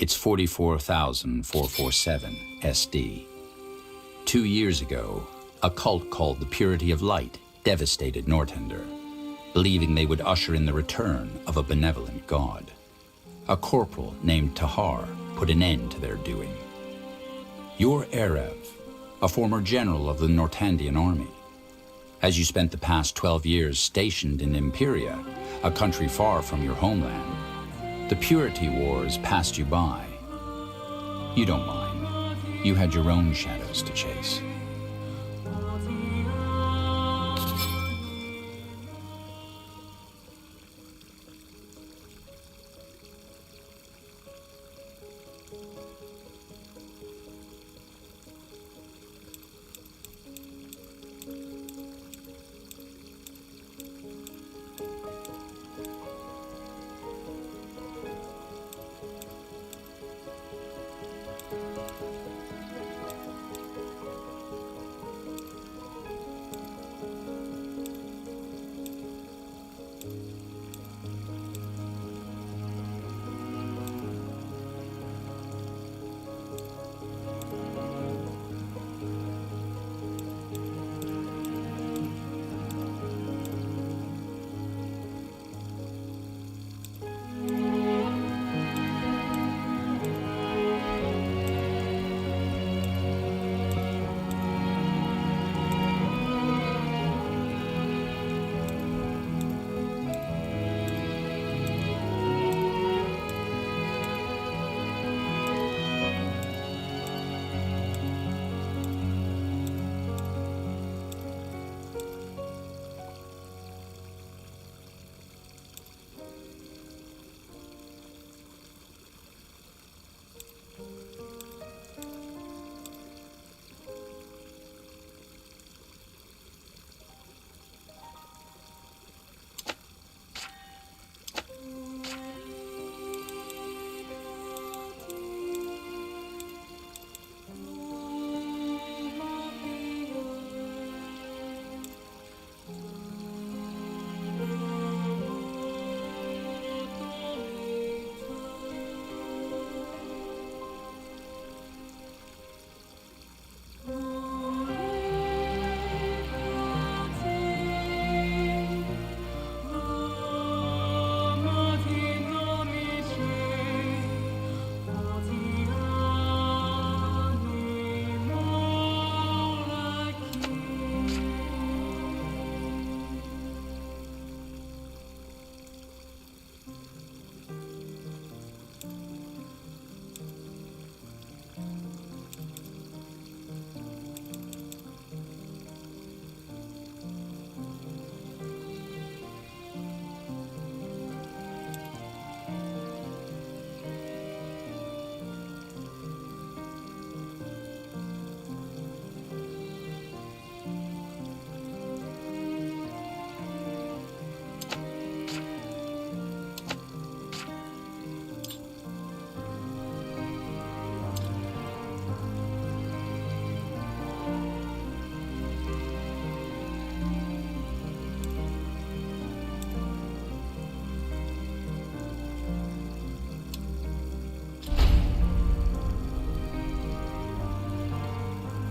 It's 44,447 SD. 2 years ago, a cult called the Purity of Light devastated Nortender, believing they would usher in the return of a benevolent god. A corporal named Tahar put an end to their doing. You're Erev, a former general of the Nortandian army. As you spent the past 12 years stationed in Imperia, a country far from your homeland, the Purity Wars passed you by. You don't mind. You had your own shadows to chase.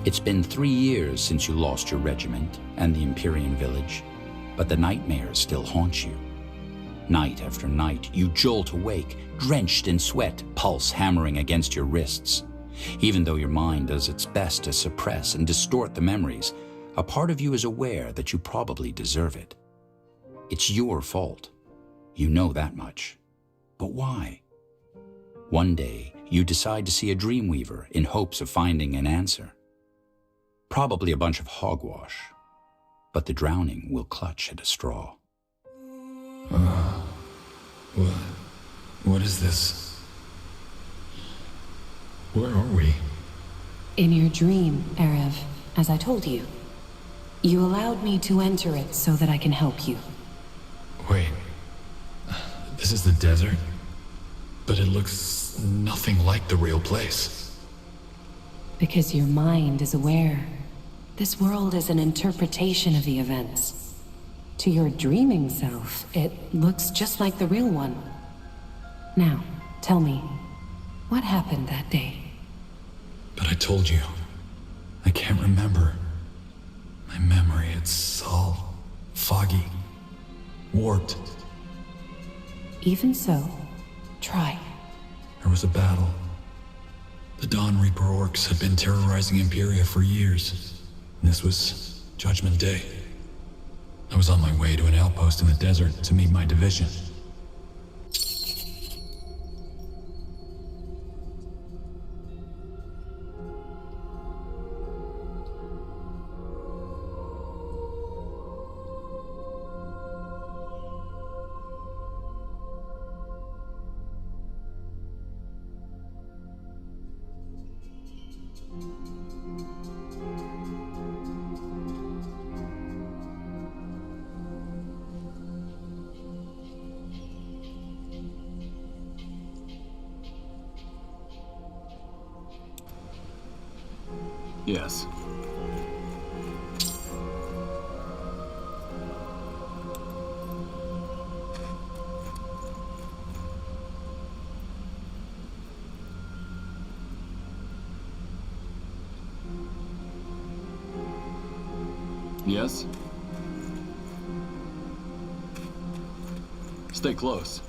It's been 3 years since you lost your regiment and the Empyrean village, but the nightmares still haunt you. Night after night, you jolt awake, drenched in sweat, pulse hammering against your wrists. Even though your mind does its best to suppress and distort the memories, a part of you is aware that you probably deserve it. It's your fault. You know that much. But why? One day, you decide to see a dreamweaver in hopes of finding an answer. Probably a bunch of hogwash, but the drowning will clutch at a straw. What is this? Where are we? In your dream, Erev, as I told you. You allowed me to enter it so that I can help you. Wait, this is the desert? But it looks nothing like the real place. Because your mind is aware. This world is an interpretation of the events. To your dreaming self, it looks just like the real one. Now, tell me, What happened that day? But I told you, I can't remember. My memory, it's all foggy, warped. Even so, try. There was a battle. The Dawn Reaper orcs had been terrorizing Imperia for years. And this was Judgment Day. I was on my way to an outpost in the desert to meet my division. Yes. Yes? Stay close.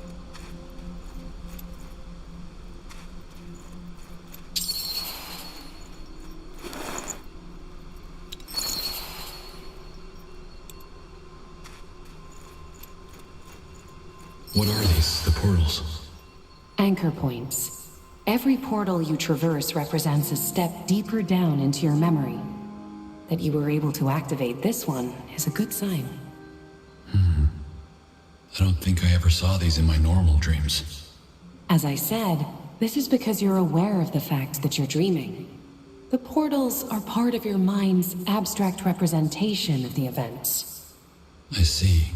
What are these, the portals? Anchor points. Every portal you traverse represents a step deeper down into your memory. That you were able to activate this one is a good sign. I don't think I ever saw these in my normal dreams. As I said, this is because you're aware of the fact that you're dreaming. The portals are part of your mind's abstract representation of the events. I see.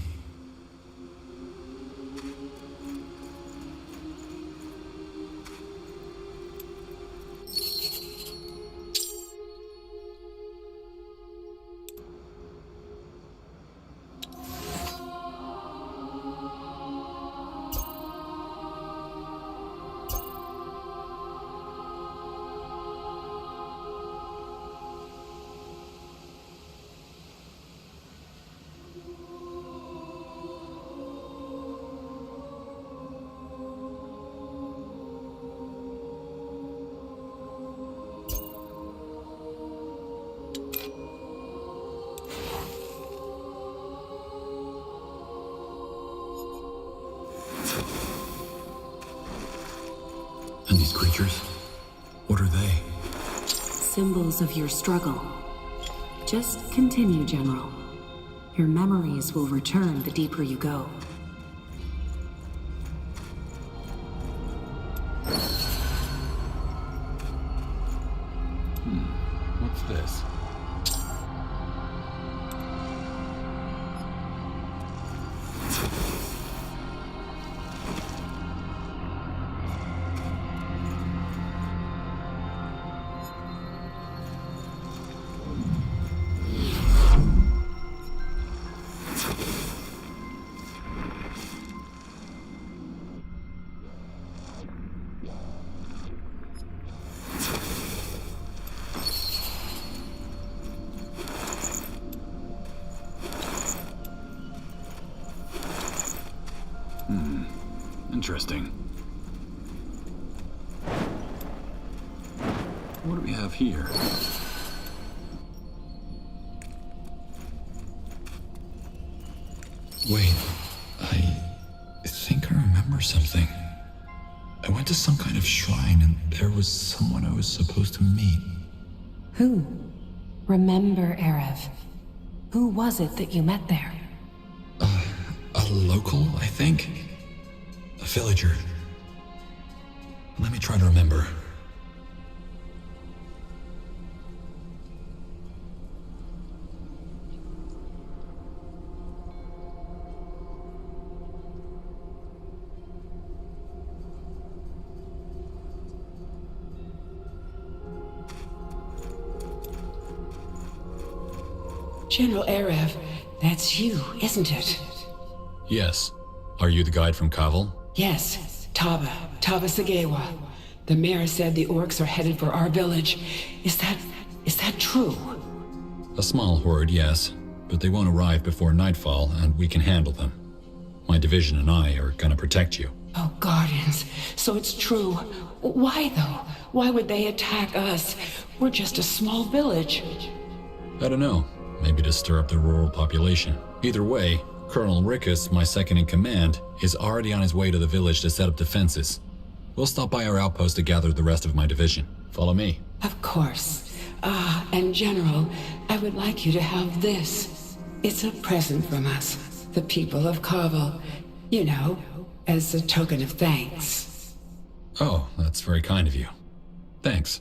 And these creatures? What are they? Symbols of your struggle. Just continue, General. Your memories will return the deeper you go. What's this? Interesting. What do we have here? Wait, I think I remember something. I went to some kind of shrine and there was someone I was supposed to meet. Who? Remember, Erev. Who was it that you met there? A local, I think? A villager. Let me try to remember. General Erev, that's you, isn't it? Yes. Are you the guide from Kaval? Yes, Taba Sagewa. The mayor said the orcs are headed for our village. Is that true? A small horde, yes, but they won't arrive before nightfall, and we can handle them. My division and I are gonna protect you. Oh, Guardians, so it's true. Why, though? Why would they attack us? We're just a small village. I don't know. Maybe to stir up the rural population. Either way, Colonel Rickus, my second in command, is already on his way to the village to set up defenses. We'll stop by our outpost to gather the rest of my division. Follow me. Of course. And General, I would like you to have this. It's a present from us, the people of Kaval. You know, as a token of thanks. Oh, that's very kind of you. Thanks.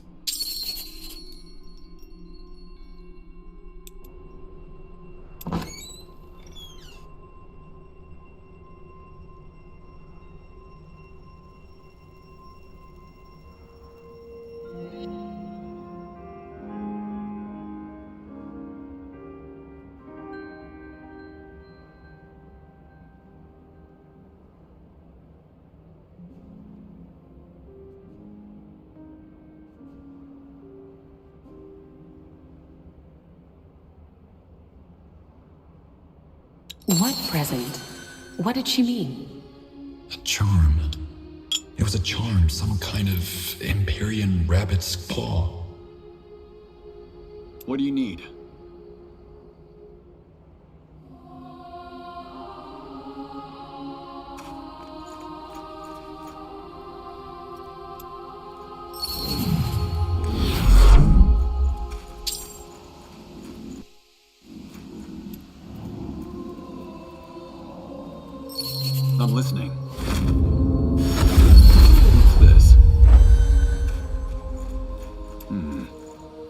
What present? What did she mean? A charm. It was a charm, some kind of Empyrean rabbit's paw. What do you need? I'm listening. What's this?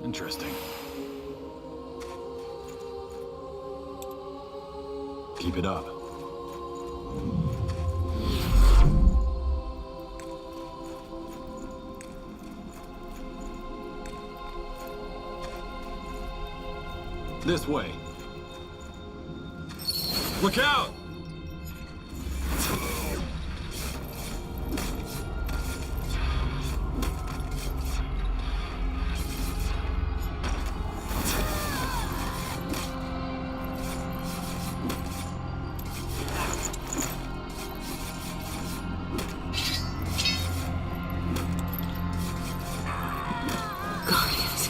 Interesting. Keep it up. This way. Look out! Guardians,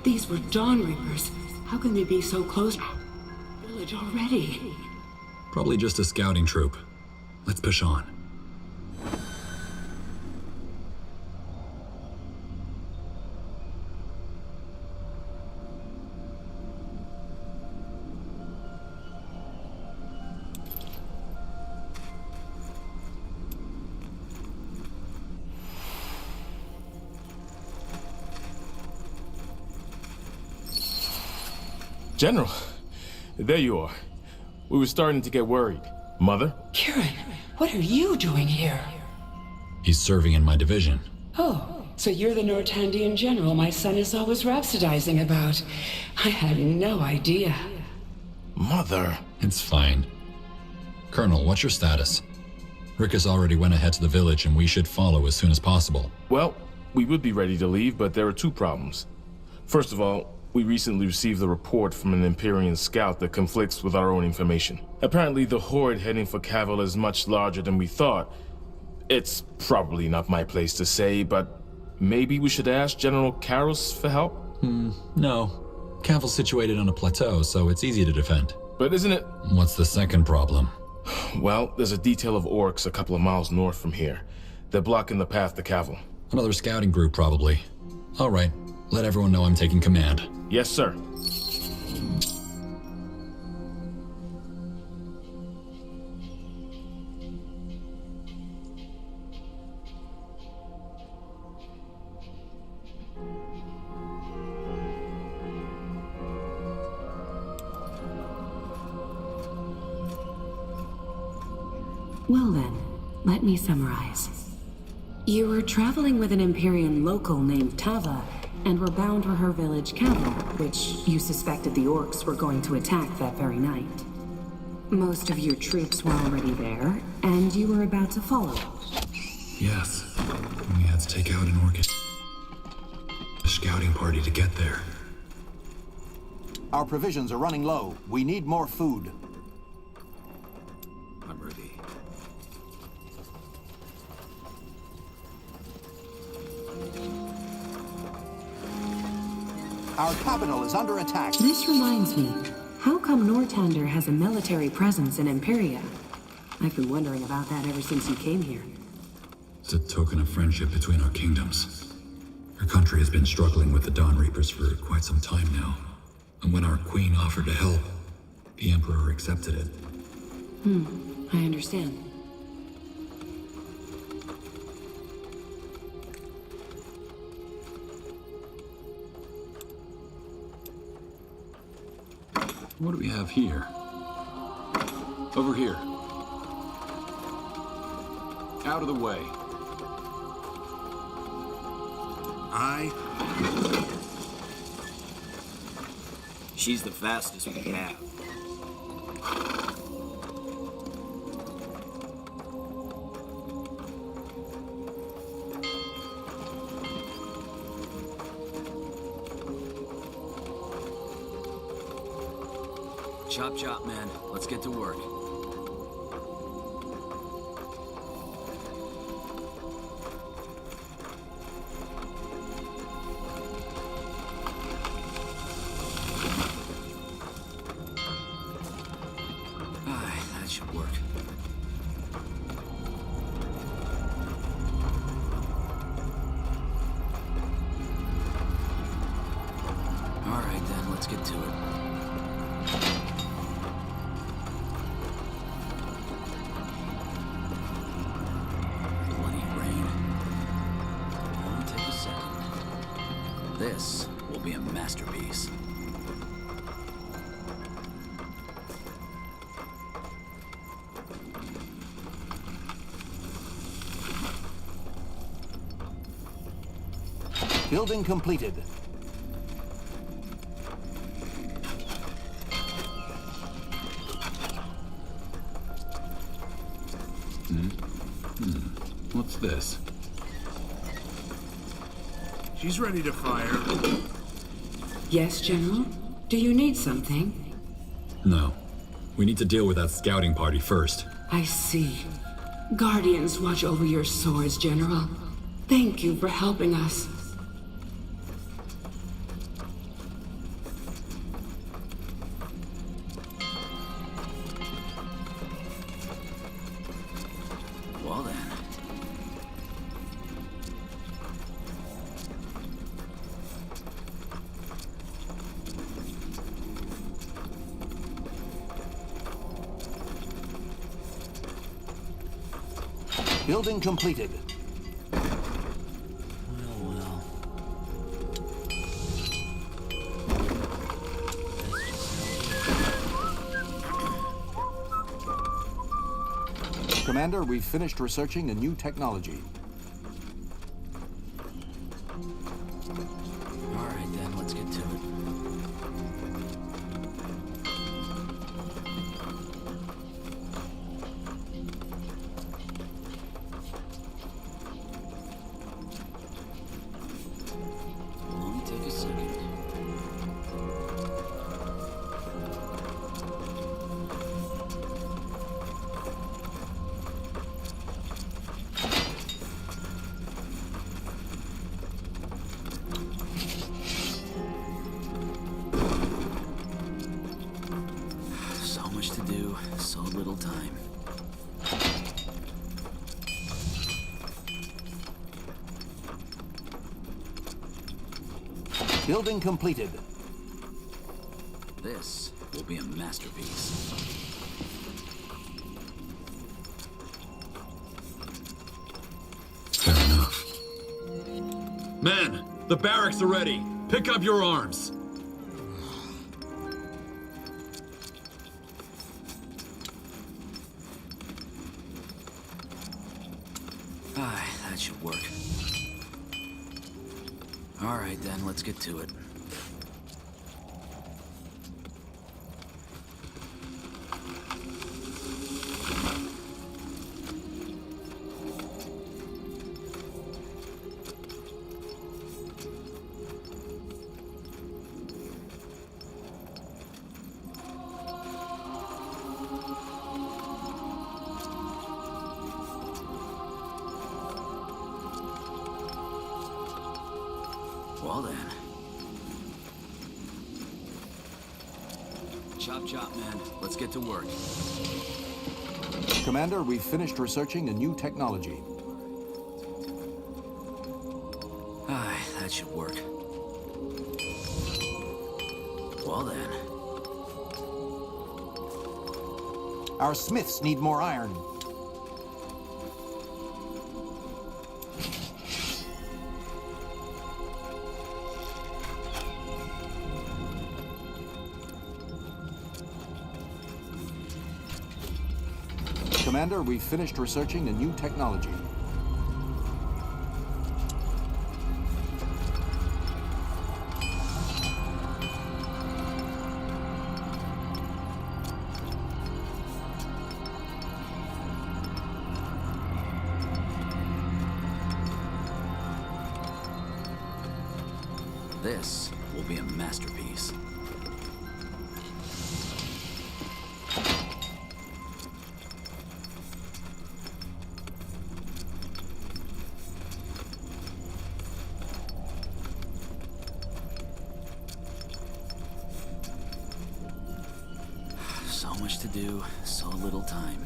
these were Dawn Reapers. How can they be so close to the village already? Probably just a scouting troop. Let's push on. General, there you are. We were starting to get worried. Mother? Kieran, what are you doing here? He's serving in my division. Oh, so you're the Nortandian general my son is always rhapsodizing about. I had no idea. Mother? It's fine. Colonel, what's your status? Rickus already went ahead to the village and we should follow as soon as possible. Well, we would be ready to leave, but there are two problems. First of all, we recently received a report from an Empyrean scout that conflicts with our own information. Apparently, the horde heading for Kaval is much larger than we thought. It's probably not my place to say, but maybe we should ask General Karos for help? No. Kaval's situated on a plateau, so it's easy to defend. But isn't it... What's the second problem? Well, there's a detail of orcs a couple of miles north from here. They're blocking the path to Kaval. Another scouting group, probably. All right. Let everyone know I'm taking command. Yes, sir. Well then, let me summarize. You were traveling with an Empyrean local named Tava, and were bound for her village Kaval, which you suspected the orcs were going to attack that very night. Most of your troops were already there, and you were about to follow. Yes. We had to take out an orchestra. A scouting party to get there. Our provisions are running low. We need more food. I'm ready. Our capital is under attack. This reminds me, how come Nortander has a military presence in Imperia? I've been wondering about that ever since you came here. It's a token of friendship between our kingdoms. Our country has been struggling with the Dawn Reapers for quite some time now. And when our queen offered to help, the Emperor accepted it. I understand. What do we have here? Over here. Out of the way. She's the fastest we have. Chop chop, man. Let's get to work. That should work. All right, then. Let's get to it. This will be a masterpiece. Building completed. What's this? She's ready to fire. Yes, General? Do you need something? No. We need to deal with that scouting party first. I see. Guardians watch over your swords, General. Thank you for helping us. Well then. Building completed. Well. Commander, we've finished researching a new technology. All right, then. Let's get to it. Let me take a second. So much to do, so little time. Building completed. This will be a masterpiece. Fair enough. Men, the barracks are ready. Pick up your arms. That should work. All right, then. Let's get to it. Well then. Chop chop, man. Let's get to work. Commander, we've finished researching a new technology. Aye, that should work. Well then. Our smiths need more iron. Commander, we've finished researching a new technology. This will be a masterpiece. So much to do, so little time.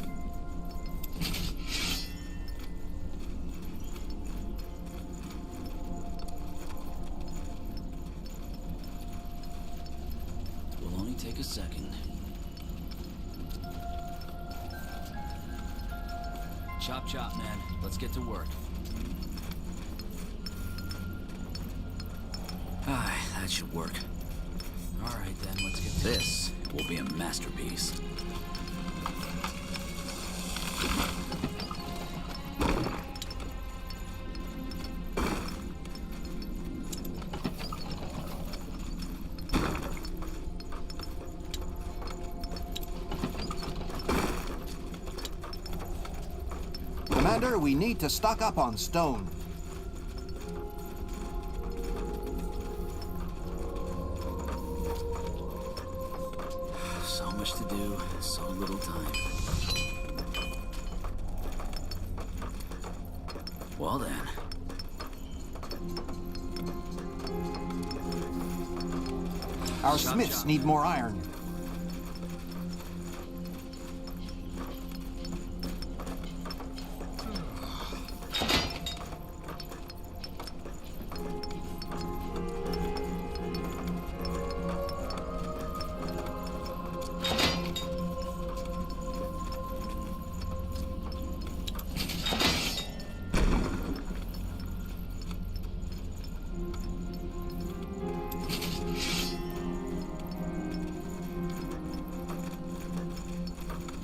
Will only take a second. Chop chop, man. Let's get to work. Aye, that should work. All right then, let's get to this. Will be a masterpiece. Commander, we need to stock up on stone. So much to do, so little time. Well then. Our smiths need more iron.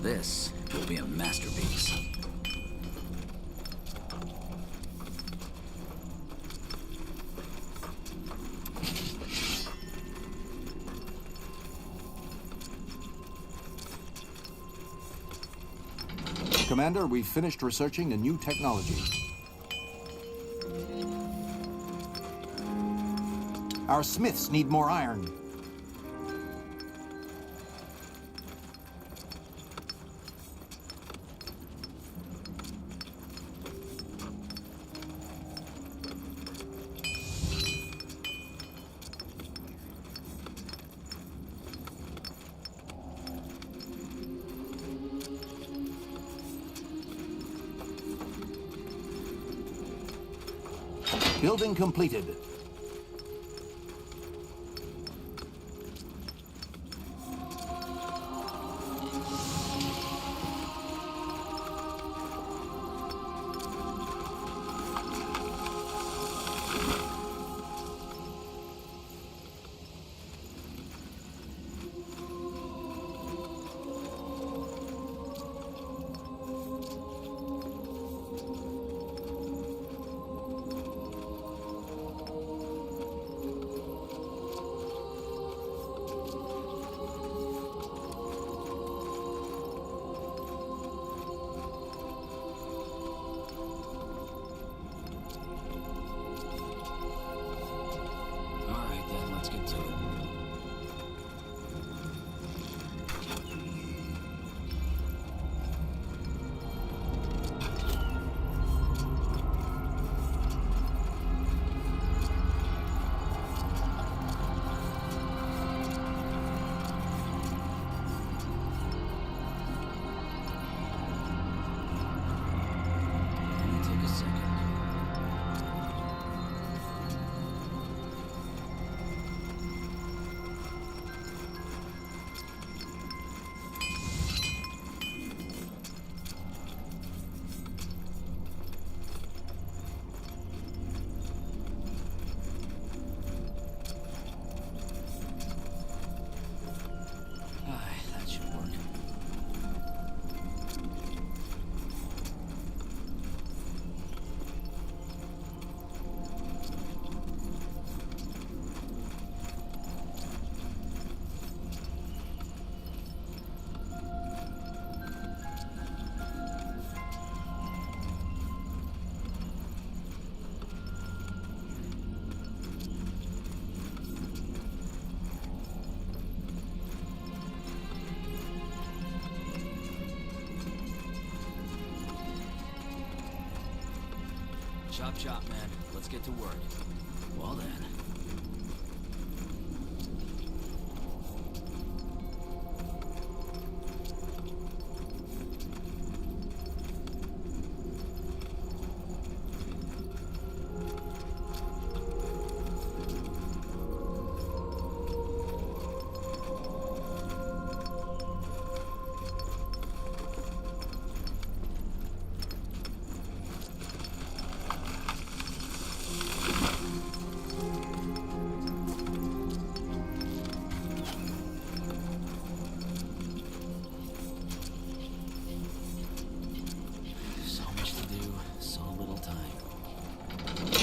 This will be a masterpiece. Commander, we've finished researching a new technology. Our smiths need more iron. Building completed. Chop chop, man. Let's get to work. Well then.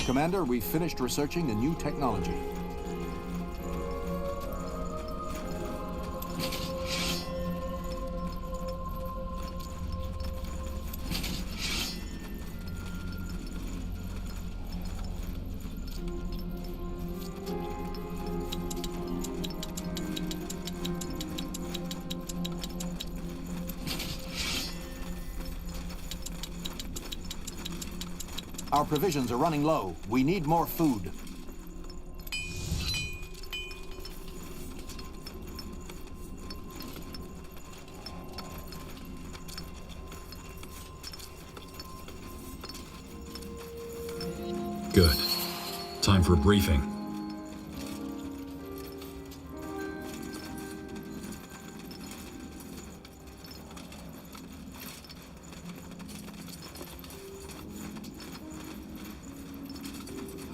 Commander, we've finished researching the new technology. Our provisions are running low. We need more food. Good. Time for a briefing.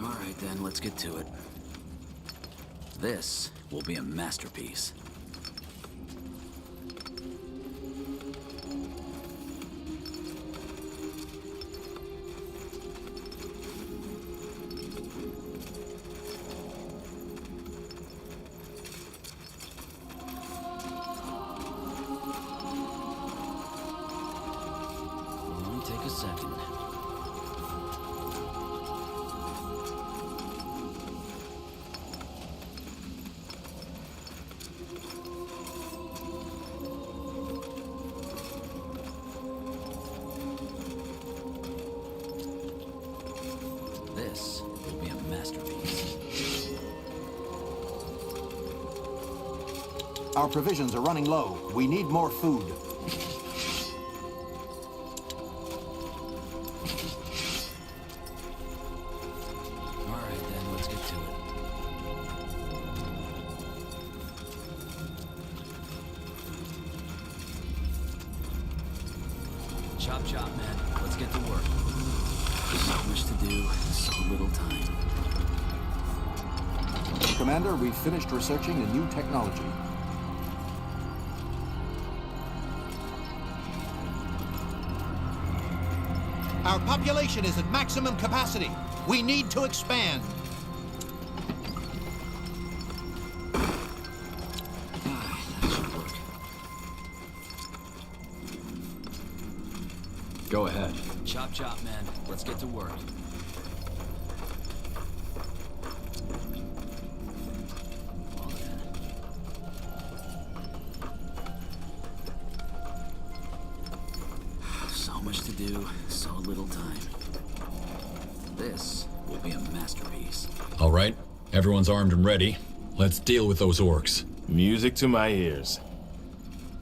Alright then, let's get to it. This will be a masterpiece. Only take a second. This will be a masterpiece. Our provisions are running low. We need more food. Alright then, let's get to it. Chop chop, man. Let's get to work. So much to do, so little time. Commander, we've finished researching the new technology. Our population is at maximum capacity. We need to expand. That should work. Go ahead. Chop chop, man. Let's get to work. Well then. So much to do, so little time. This will be a masterpiece. All right, everyone's armed and ready. Let's deal with those orcs. Music to my ears.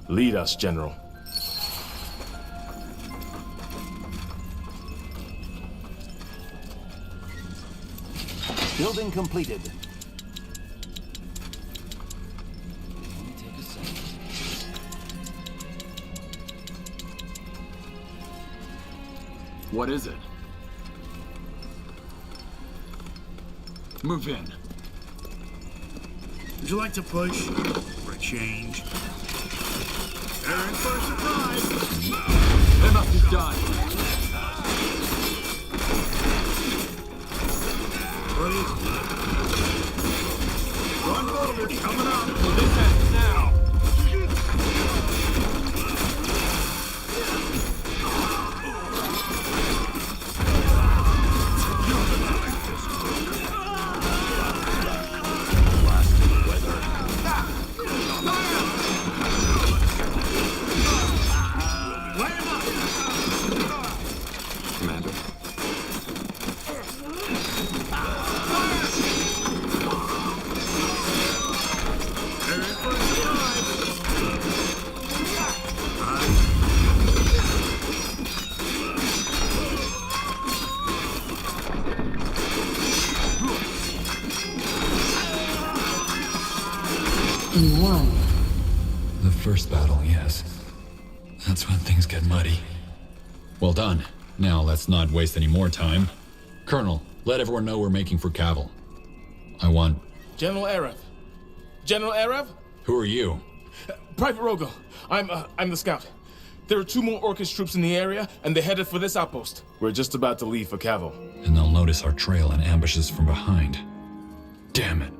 Lead us, General. Building completed. Only take a second. What is it? Move in. Would you like to push? For a change? They're in for a surprise! They must be done. Please. Run forward, coming up! This ends now. Light him up! Commander. You won. The first battle, yes. That's when things get muddy. Well done. Now let's not waste any more time. Colonel, let everyone know we're making for Cavill. I want... General Arev. General Arev? Who are you? Private Rogo. I'm the scout. There are 2 more Orcish troops in the area, and they're headed for this outpost. We're just about to leave for Cavill. And they'll notice our trail and ambush us from behind. Damn it.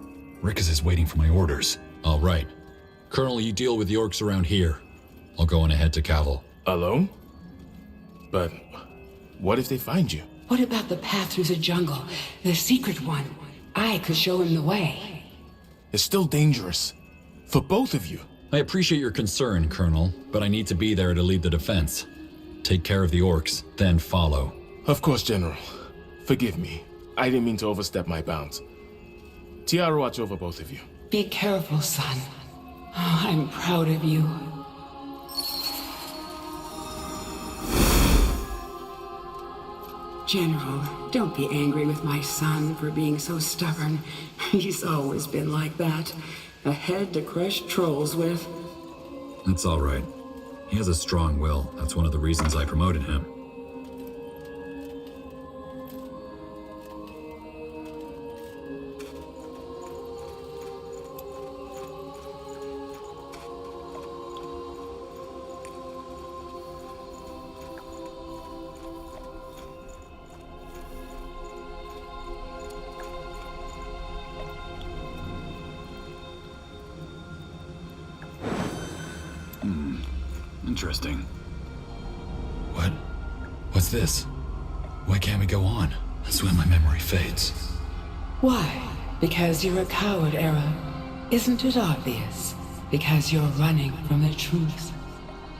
Rickes is waiting for my orders. All right. Colonel, you deal with the orcs around here. I'll go on ahead to Cavill. Alone? But what if they find you? What about the path through the jungle? The secret one. I could show him the way. It's still dangerous. For both of you. I appreciate your concern, Colonel, but I need to be there to lead the defense. Take care of the orcs, then follow. Of course, General. Forgive me. I didn't mean to overstep my bounds. Tiara, watch over both of you. Be careful, son. Oh, I'm proud of you. General, don't be angry with my son for being so stubborn. He's always been like that. A head to crush trolls with. That's all right. He has a strong will. That's one of the reasons I promoted him. Interesting. What? What's this? Why can't we go on? That's when my memory fades. Why? Because you're a coward, Era. Isn't it obvious? Because you're running from the truth.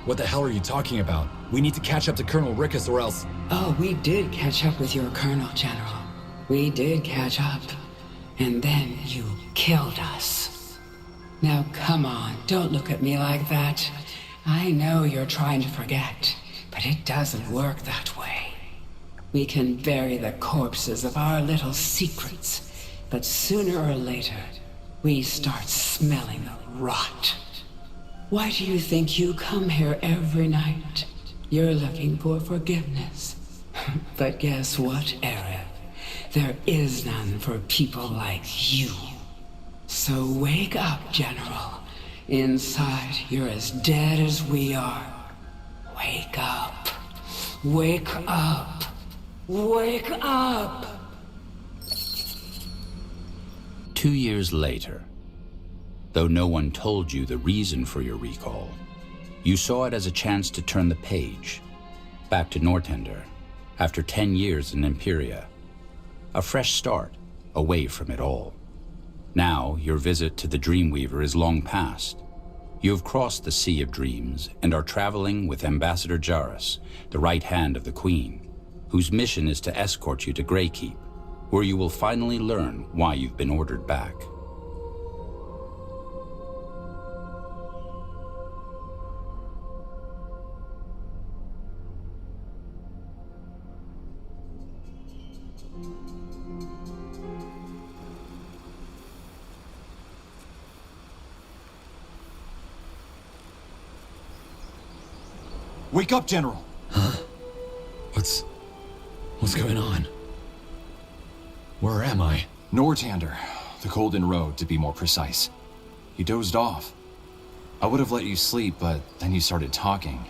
What the hell are you talking about? We need to catch up to Colonel Rickes or else... Oh, we did catch up with your Colonel, General. We did catch up. And then you killed us. Now come on, don't look at me like that. I know you're trying to forget, but it doesn't work that way. We can bury the corpses of our little secrets, but sooner or later, we start smelling the rot. Why do you think you come here every night? You're looking for forgiveness. But guess what, Arev? There is none for people like you. So wake up, General. Inside, you're as dead as we are. Wake up. Wake up. Wake up! 2 years later, though no one told you the reason for your recall, you saw it as a chance to turn the page, back to Nortender, after 10 years in Imperia. A fresh start, away from it all. Now, your visit to the Dreamweaver is long past. You have crossed the Sea of Dreams and are traveling with Ambassador Jarrus, the right hand of the Queen, whose mission is to escort you to Greykeep, where you will finally learn why you've been ordered back. Wake up, General! Huh? What's going on? Where am I? Nortender. The Golden Road, to be more precise. You dozed off. I would have let you sleep, but then you started talking.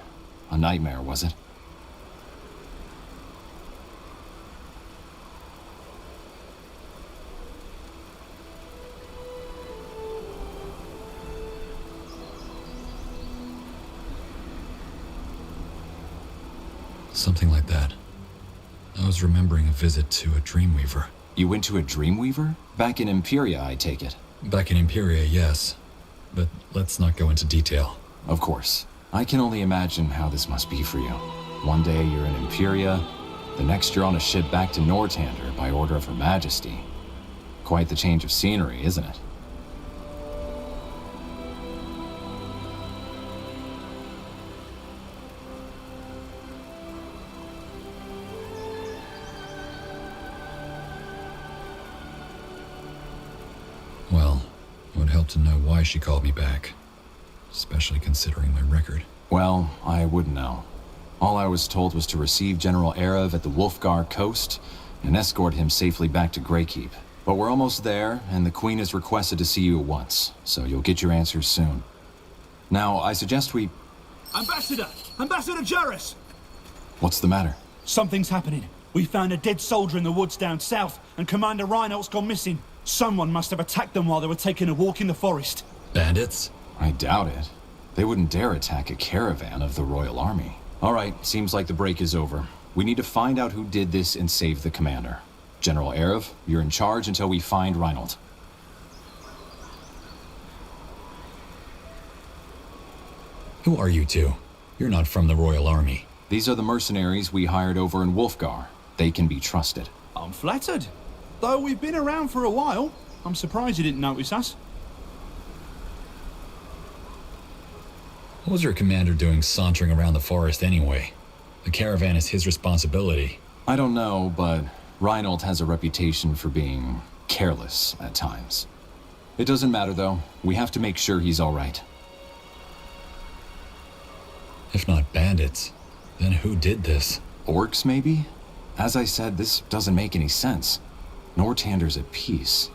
A nightmare, was it? Something like that. I was remembering a visit to a Dreamweaver. You went to a Dreamweaver? Back in Imperia, I take it. Back in Imperia, yes. But let's not go into detail. Of course. I can only imagine how this must be for you. One day you're in Imperia, the next you're on a ship back to Nortender by order of Her Majesty. Quite the change of scenery, isn't it? help to know why she called me back, especially considering my record. Well, I wouldn't know. All I was told was to receive General Erev at the Wolfgar coast and escort him safely back to Greykeep. But we're almost there, and the Queen has requested to see you at once, so you'll get your answers soon. Now, I suggest we... Ambassador! Ambassador Jarrus! What's the matter? Something's happening. We found a dead soldier in the woods down south, and Commander Reinhold's gone missing. Someone must have attacked them while they were taking a walk in the forest. Bandits? I doubt it. They wouldn't dare attack a caravan of the Royal Army. All right, seems like the break is over. We need to find out who did this and save the commander. General Erev, you're in charge until we find Reinhold. Who are you two? You're not from the Royal Army. These are the mercenaries we hired over in Wolfgar. They can be trusted. I'm flattered. Though we've been around for a while, I'm surprised you didn't notice us. What was your commander doing sauntering around the forest anyway? The caravan is his responsibility. I don't know, but Reinhold has a reputation for being careless at times. It doesn't matter, though. We have to make sure he's all right. If not bandits, then who did this? Orcs, maybe? As I said, this doesn't make any sense. Nortander's at peace.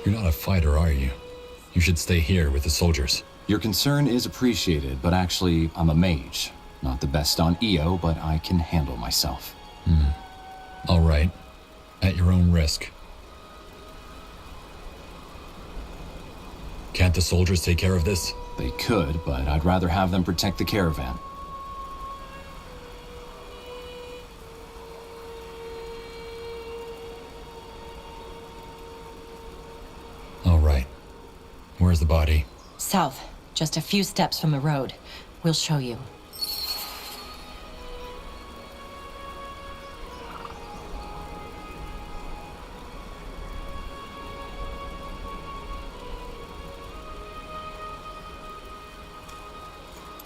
You're not a fighter, are you? You should stay here with the soldiers. Your concern is appreciated, but actually, I'm a mage. Not the best on EO, but I can handle myself. All right. At your own risk. Can't the soldiers take care of this? They could, but I'd rather have them protect the caravan. All right. Where's the body? South, just a few steps from the road. We'll show you.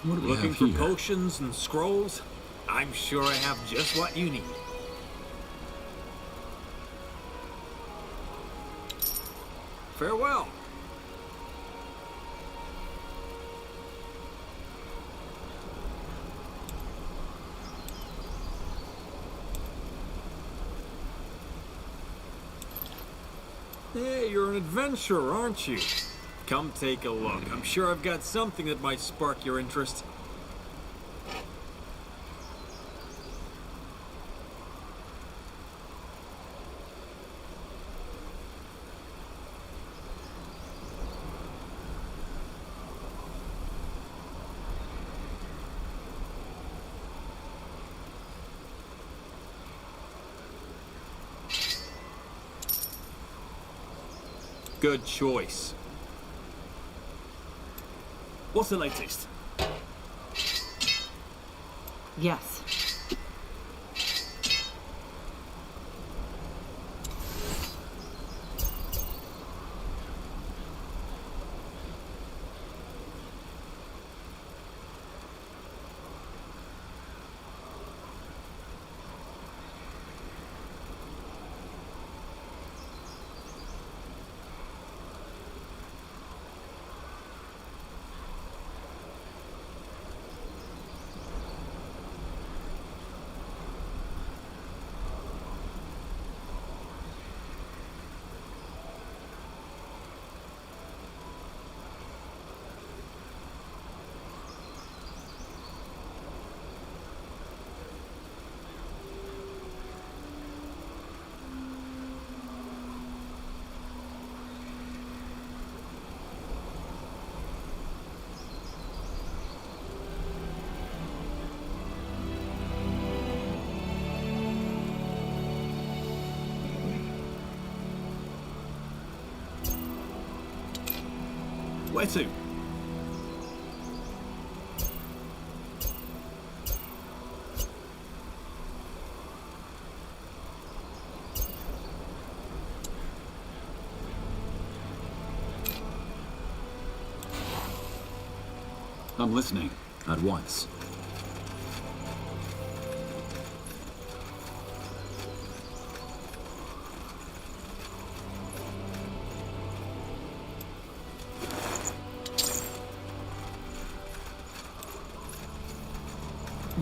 What do we Looking have for here? potions and scrolls? I'm sure I have just what you need. Farewell. Hey, you're an adventurer, aren't you? Come take a look. I'm sure I've got something that might spark your interest. Good choice. What's the latest? Yes. Where to? I'm listening. At once.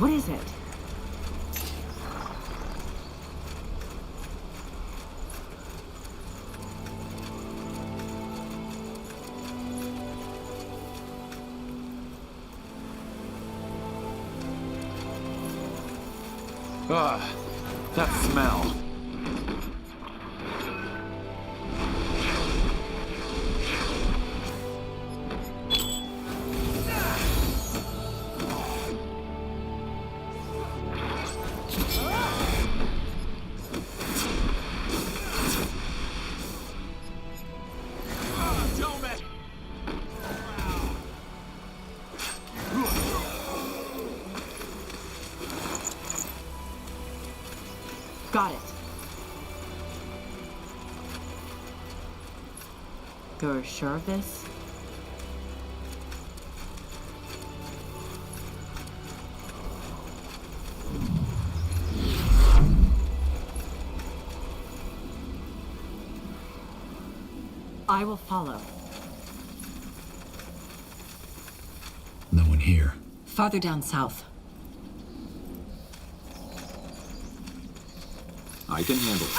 What is it? Ah, that smell. Got it. You're sure of this? I will follow. No one here. Farther down south. I can handle it.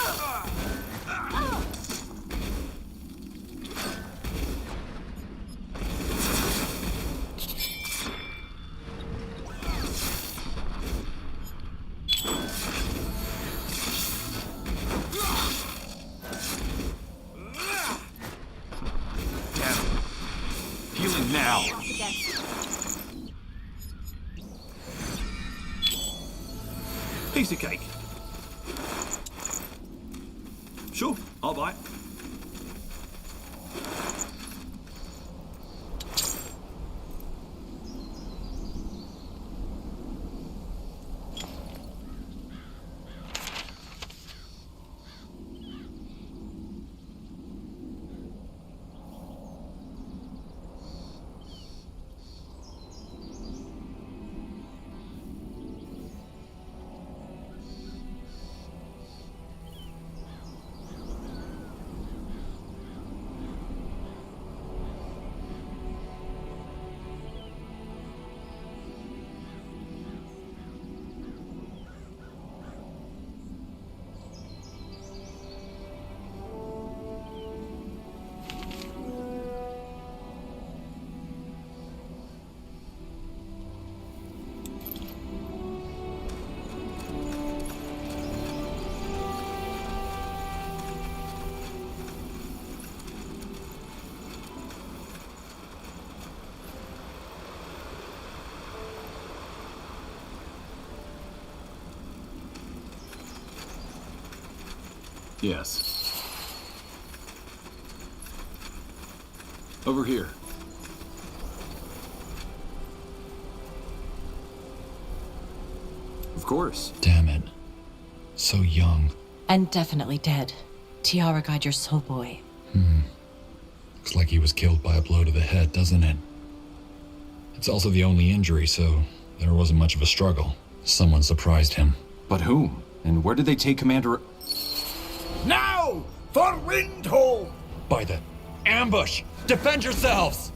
Healing now. Piece of cake. Sure, I'll buy it. Yes. Over here. Of course. Damn it. So young. And definitely dead. Tiara guide your soul boy. Looks like he was killed by a blow to the head, doesn't it? It's also the only injury, so there wasn't much of a struggle. Someone surprised him. But whom? And where did they take Commander... Now! For Windholm! By the ambush! Defend yourselves!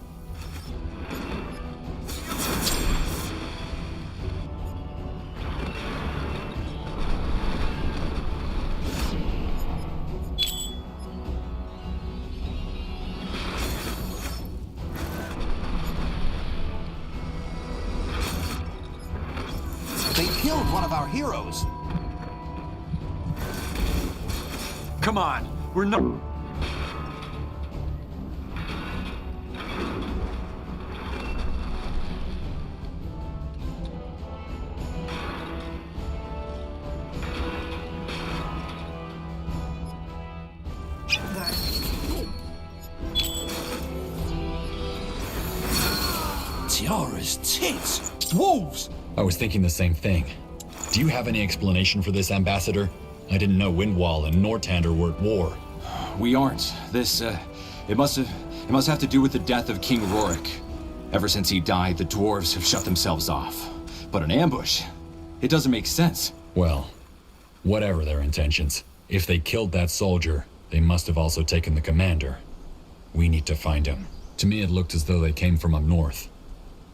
They killed one of our heroes. Come on, we're not... Tiara's tits! Wolves! I was thinking the same thing. Do you have any explanation for this, Ambassador? I didn't know Windwall and Nortander were at war. We aren't. This, it must have to do with the death of King Rorik. Ever since he died, the dwarves have shut themselves off. But an ambush? It doesn't make sense. Well, whatever their intentions, if they killed that soldier, they must have also taken the commander. We need to find him. To me, it looked as though they came from up north.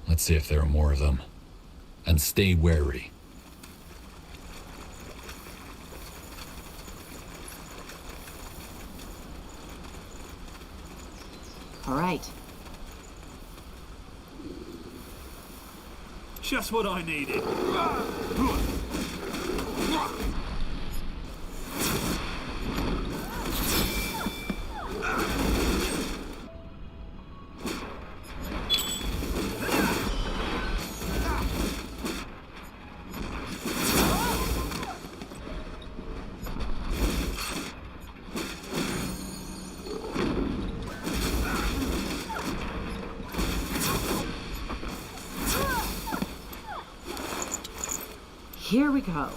Let's see if there are more of them. and stay wary. All right. Just what I needed. Here we go.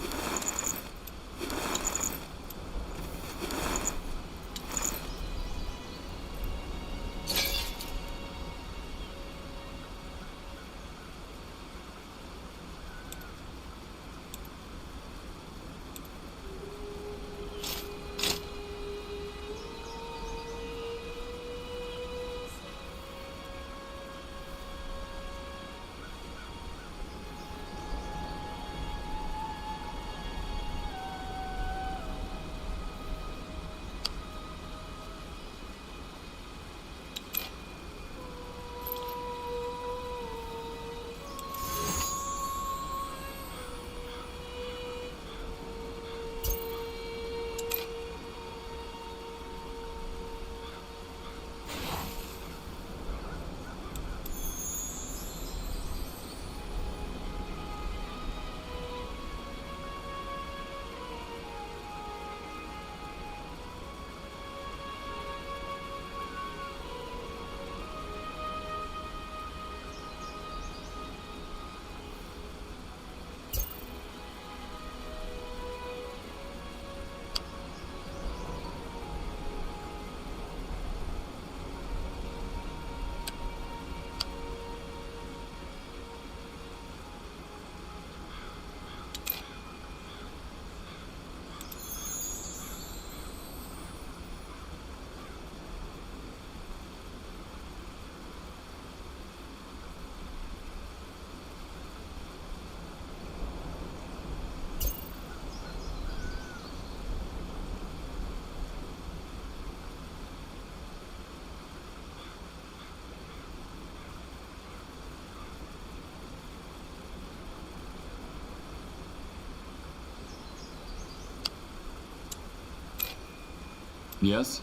Yes?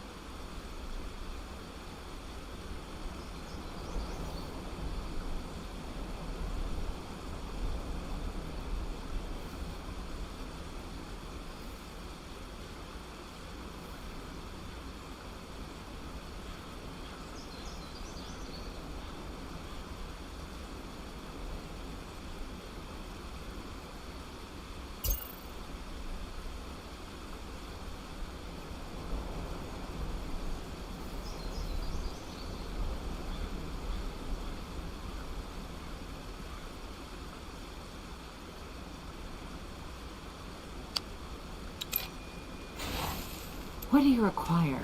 What do you require?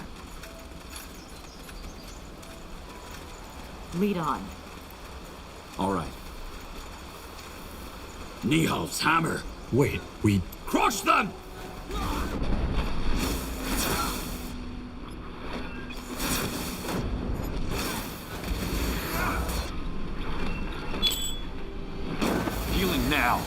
Lead on. All right. Nihal's hammer. Wait, we... Crush them! Healing now.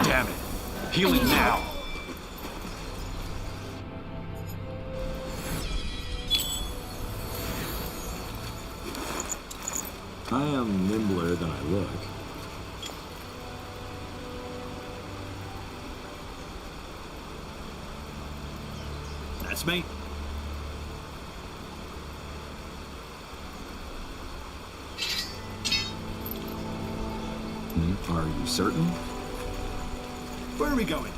Damn it. Healing now. I am nimbler than I look. That's me. Are you certain? Where are we going?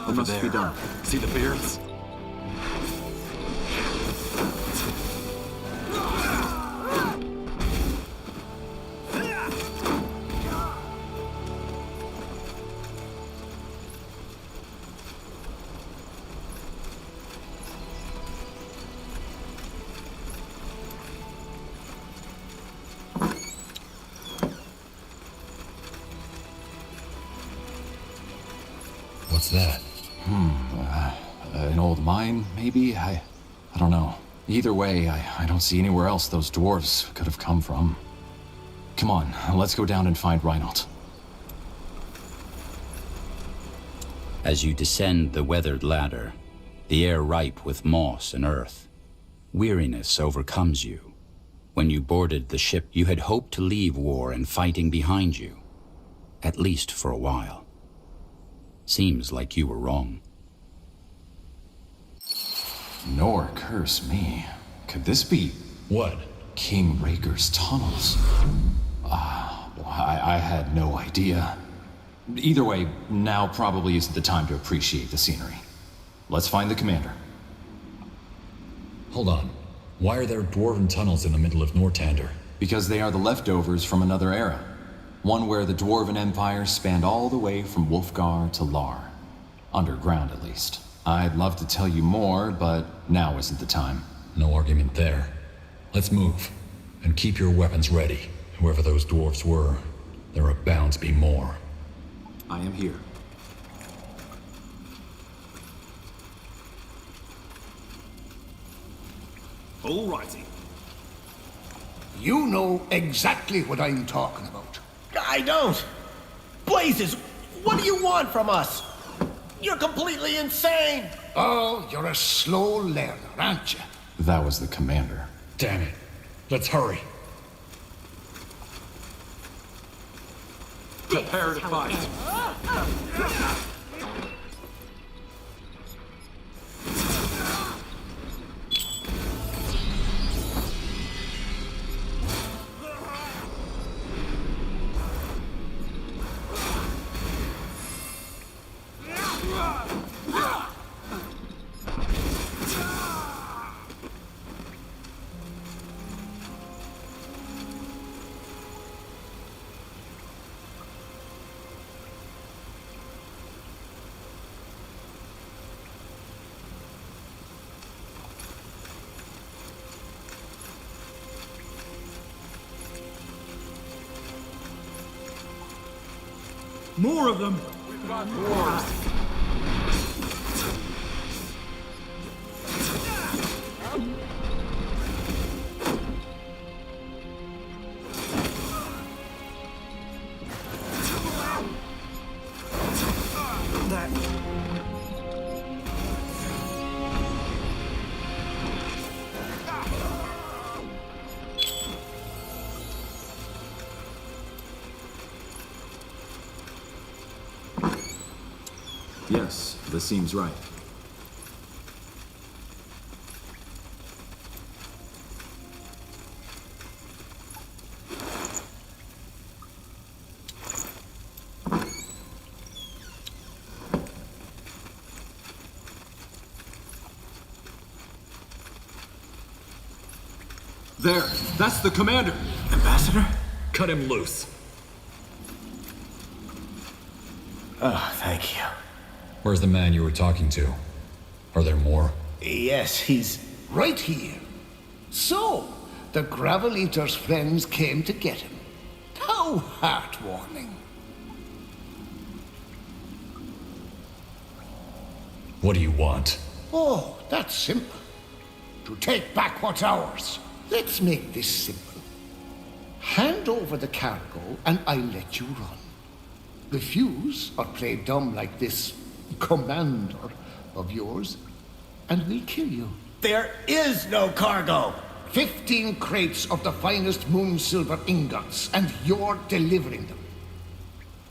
What must be done? See the beards? What's that? An old mine, maybe? I don't know. Either way, I don't see anywhere else those dwarves could have come from. Come on, let's go down and find Reinald. As you descend the weathered ladder, the air ripe with moss and earth, weariness overcomes you. When you boarded the ship, you had hoped to leave war and fighting behind you, at least for a while. Seems like you were wrong. Nor curse me. Could this be... What? King Raker's tunnels? I had no idea. Either way, now probably isn't the time to appreciate the scenery. Let's find the commander. Hold on. Why are there dwarven tunnels in the middle of Nortander? Because they are the leftovers from another era. One where the Dwarven Empire spanned all the way from Wolfgar to Lar. Underground, at least. I'd love to tell you more, but now isn't the time. No argument there. Let's move. And keep your weapons ready. Whoever those dwarves were, there are bound to be more. I am here. Alrighty. You know exactly what I'm talking about. I don't. Blazes, what do you want from us? You're completely insane. Oh, you're a slow learner, aren't you? That was the commander. Damn it. Let's hurry. Prepare to fight. More of them! We've got dwarves. Yes, this seems right. There, that's the commander. Ambassador? Cut him loose. Oh, thank you. Where's the man you were talking to? Are there more? Yes, he's Right here. So, the Gravel Eater's friends came to get him. How heartwarming. What do you want? Oh, that's simple. To take back what's ours. Let's make this simple. Hand over the cargo and I'll let you run. Refuse or play dumb like this commander of yours, and we'll kill you. There is no cargo! 15 crates of the finest moon silver ingots, and you're delivering them.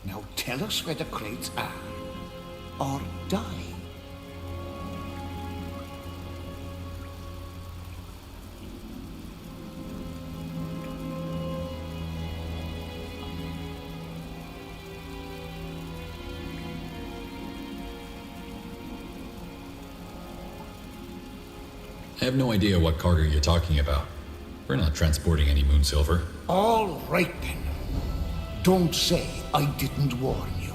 Now tell us where the crates are, or die. I have no idea what cargo you're talking about. We're not transporting any moon silver. All right then. Don't say I didn't warn you.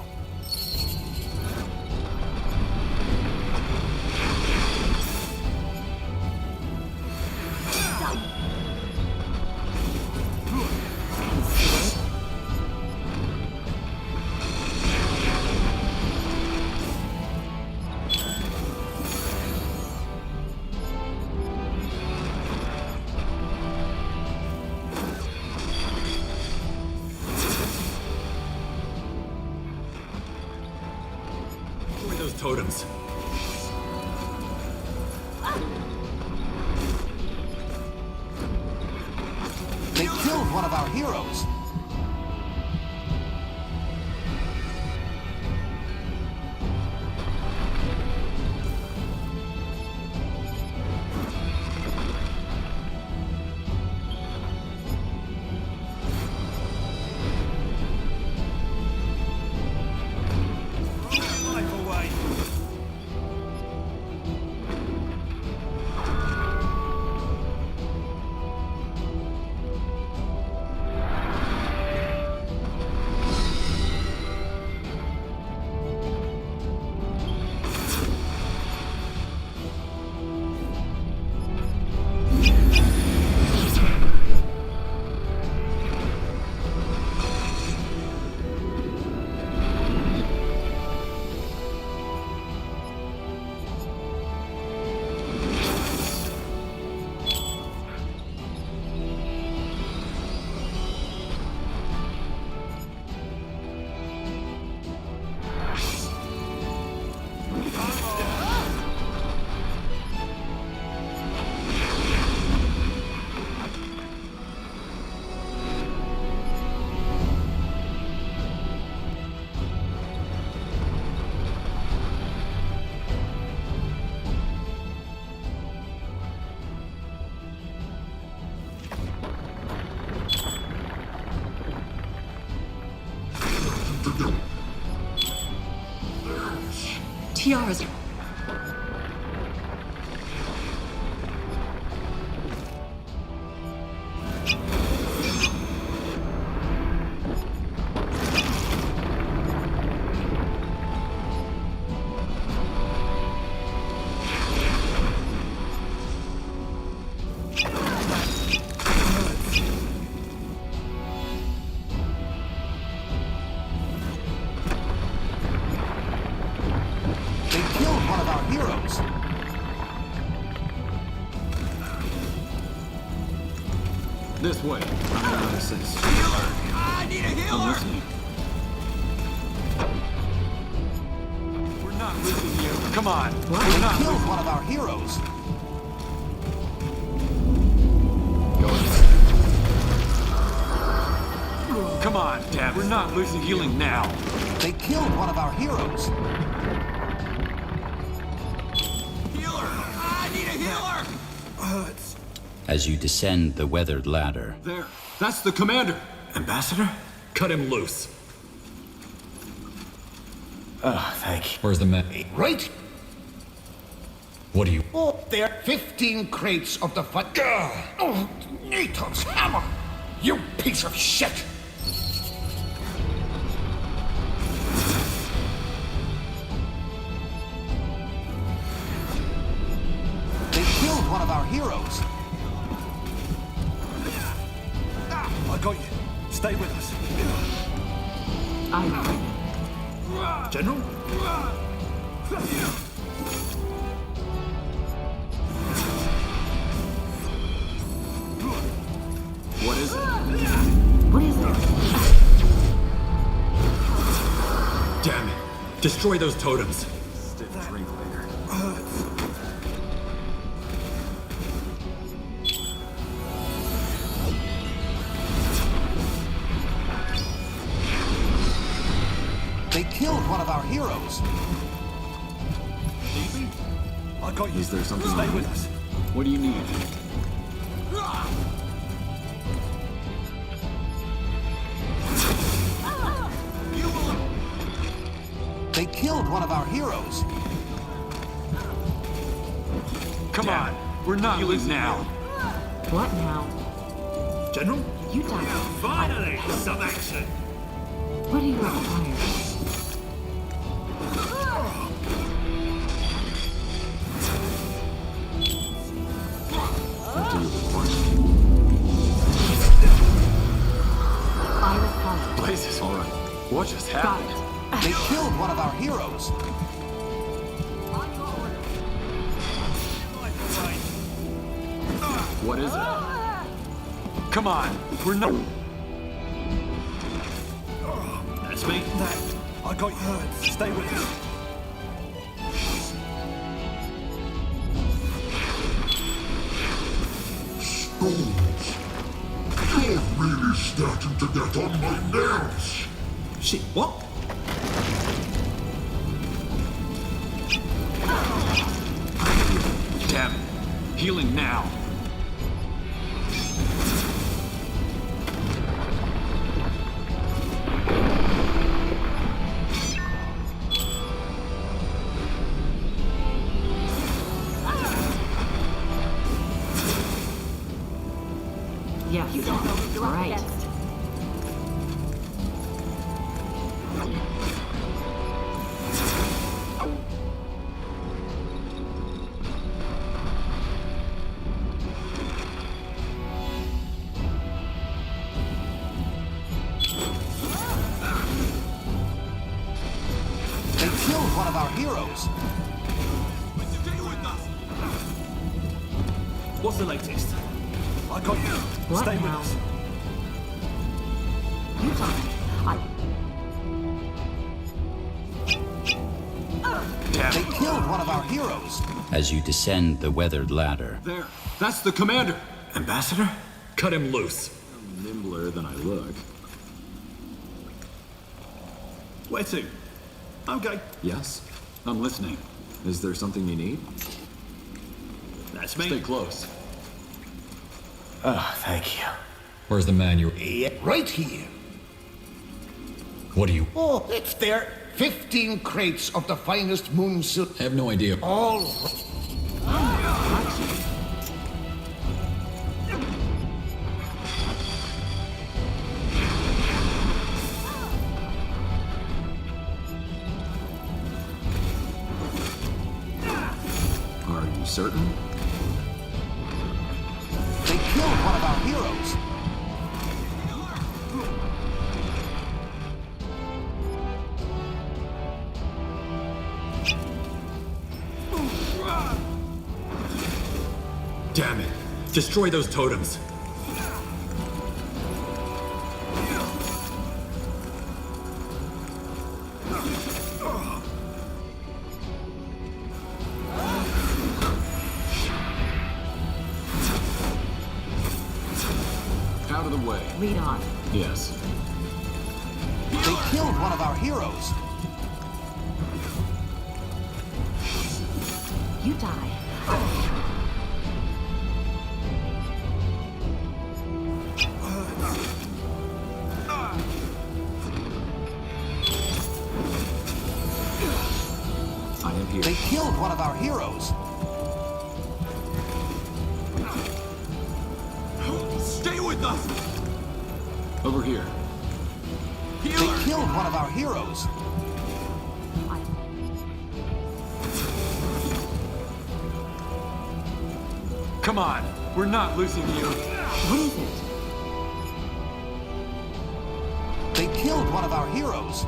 Those totems. They killed one of our heroes. Tiara's... This way. Nonsense. Healer! I need a healer! We're not losing you. Come on. They killed one of our heroes. Come on, Dad. We're not losing healing now. They killed one of our heroes. Healer! I need a healer! As you descend the weathered ladder, There. That's the commander. Ambassador? Cut him loose. Oh, thank you. Where's the man? Right? What do you... Oh, there. 15 crates of the fun. Oh, Nathan's hammer! You piece of shit! They killed one of our heroes. I got you. Stay with us. General? What is it? What is it? Damn it. Destroy those totems. Stiff drink later. They killed one of our heroes. Need me? I got you. Is there something Stay wrong? with us. What do you need? They killed one of our heroes. Come on. We're not losing now. What now? General? You die. Finally, some action. What do you require? What do you require? I require. Blazes, all right. What just happened? They killed one of our heroes. What is it? Come on, we're not. That's me. I got you hurt. Stay with us. You're really starting to get on my nerves. Shit, what? Damn it. Healing now. Yes. Right. They killed one of our heroes. What's the latest? I got you. What Stay with now? us. You die. They killed one of our heroes. As you descend the weathered ladder, There. That's the commander. Ambassador? Cut him loose. I'm nimbler than I look. Where to? Okay. Yes? I'm listening. Is there something you need? That's me. Stay close. Oh, thank you. Where's the man you... Right here. What do you... Oh, it's there. 15 crates of the finest moon silk. I have no idea. All Are you certain? They killed one of our heroes. Damn it. Destroy those totems. Out of the way. Lead on. Yes. They killed one of our heroes. You die. I am here. They killed one of our heroes. Stay with us! Over here. They killed one of our heroes. Come on, we're not losing you. What is it? They killed one of our heroes.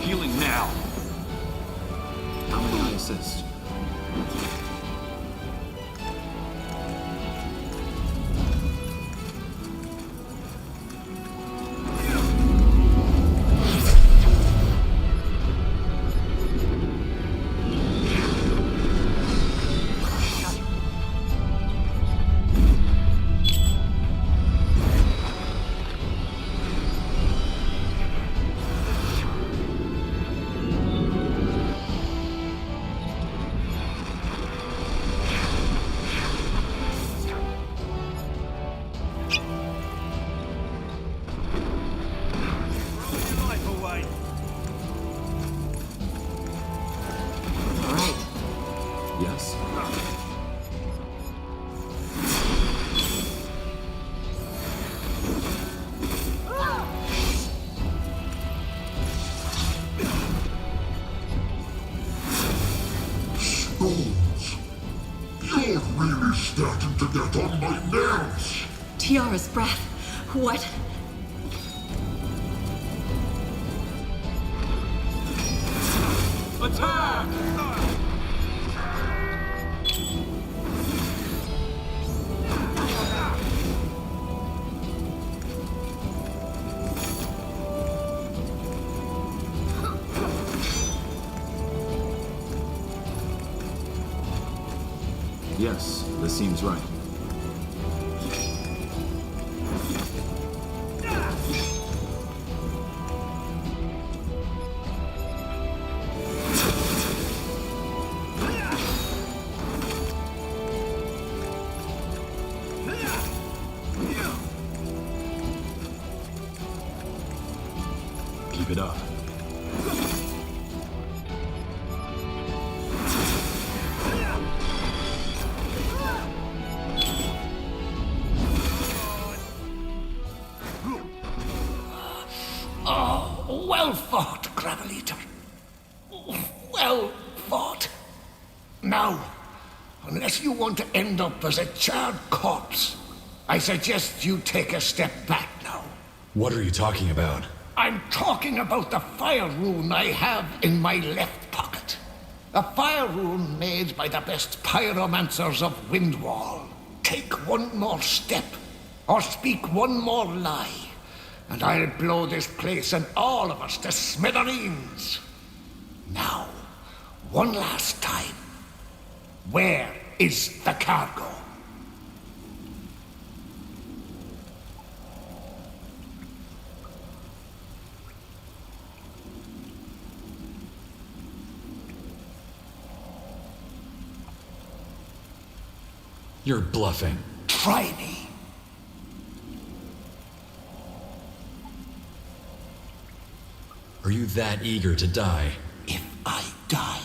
Healing now. How may I assist? bones. You're really starting to get on my nerves. Tiara's breath. What? Attack! Yes, this seems right. Keep it up. Oh, well fought, Gravel Eater. Well fought. Now, unless you want to end up as a charred corpse, I suggest you take a step back now. What are you talking about? I'm talking about the fire rune I have in my left pocket. A fire rune made by the best pyromancers of Windwall. Take one more step, or speak one more lie, and I'll blow this place and all of us to smithereens. Now, one last time. Where is the cargo? You're bluffing. Try me. Are you that eager to die? If I die,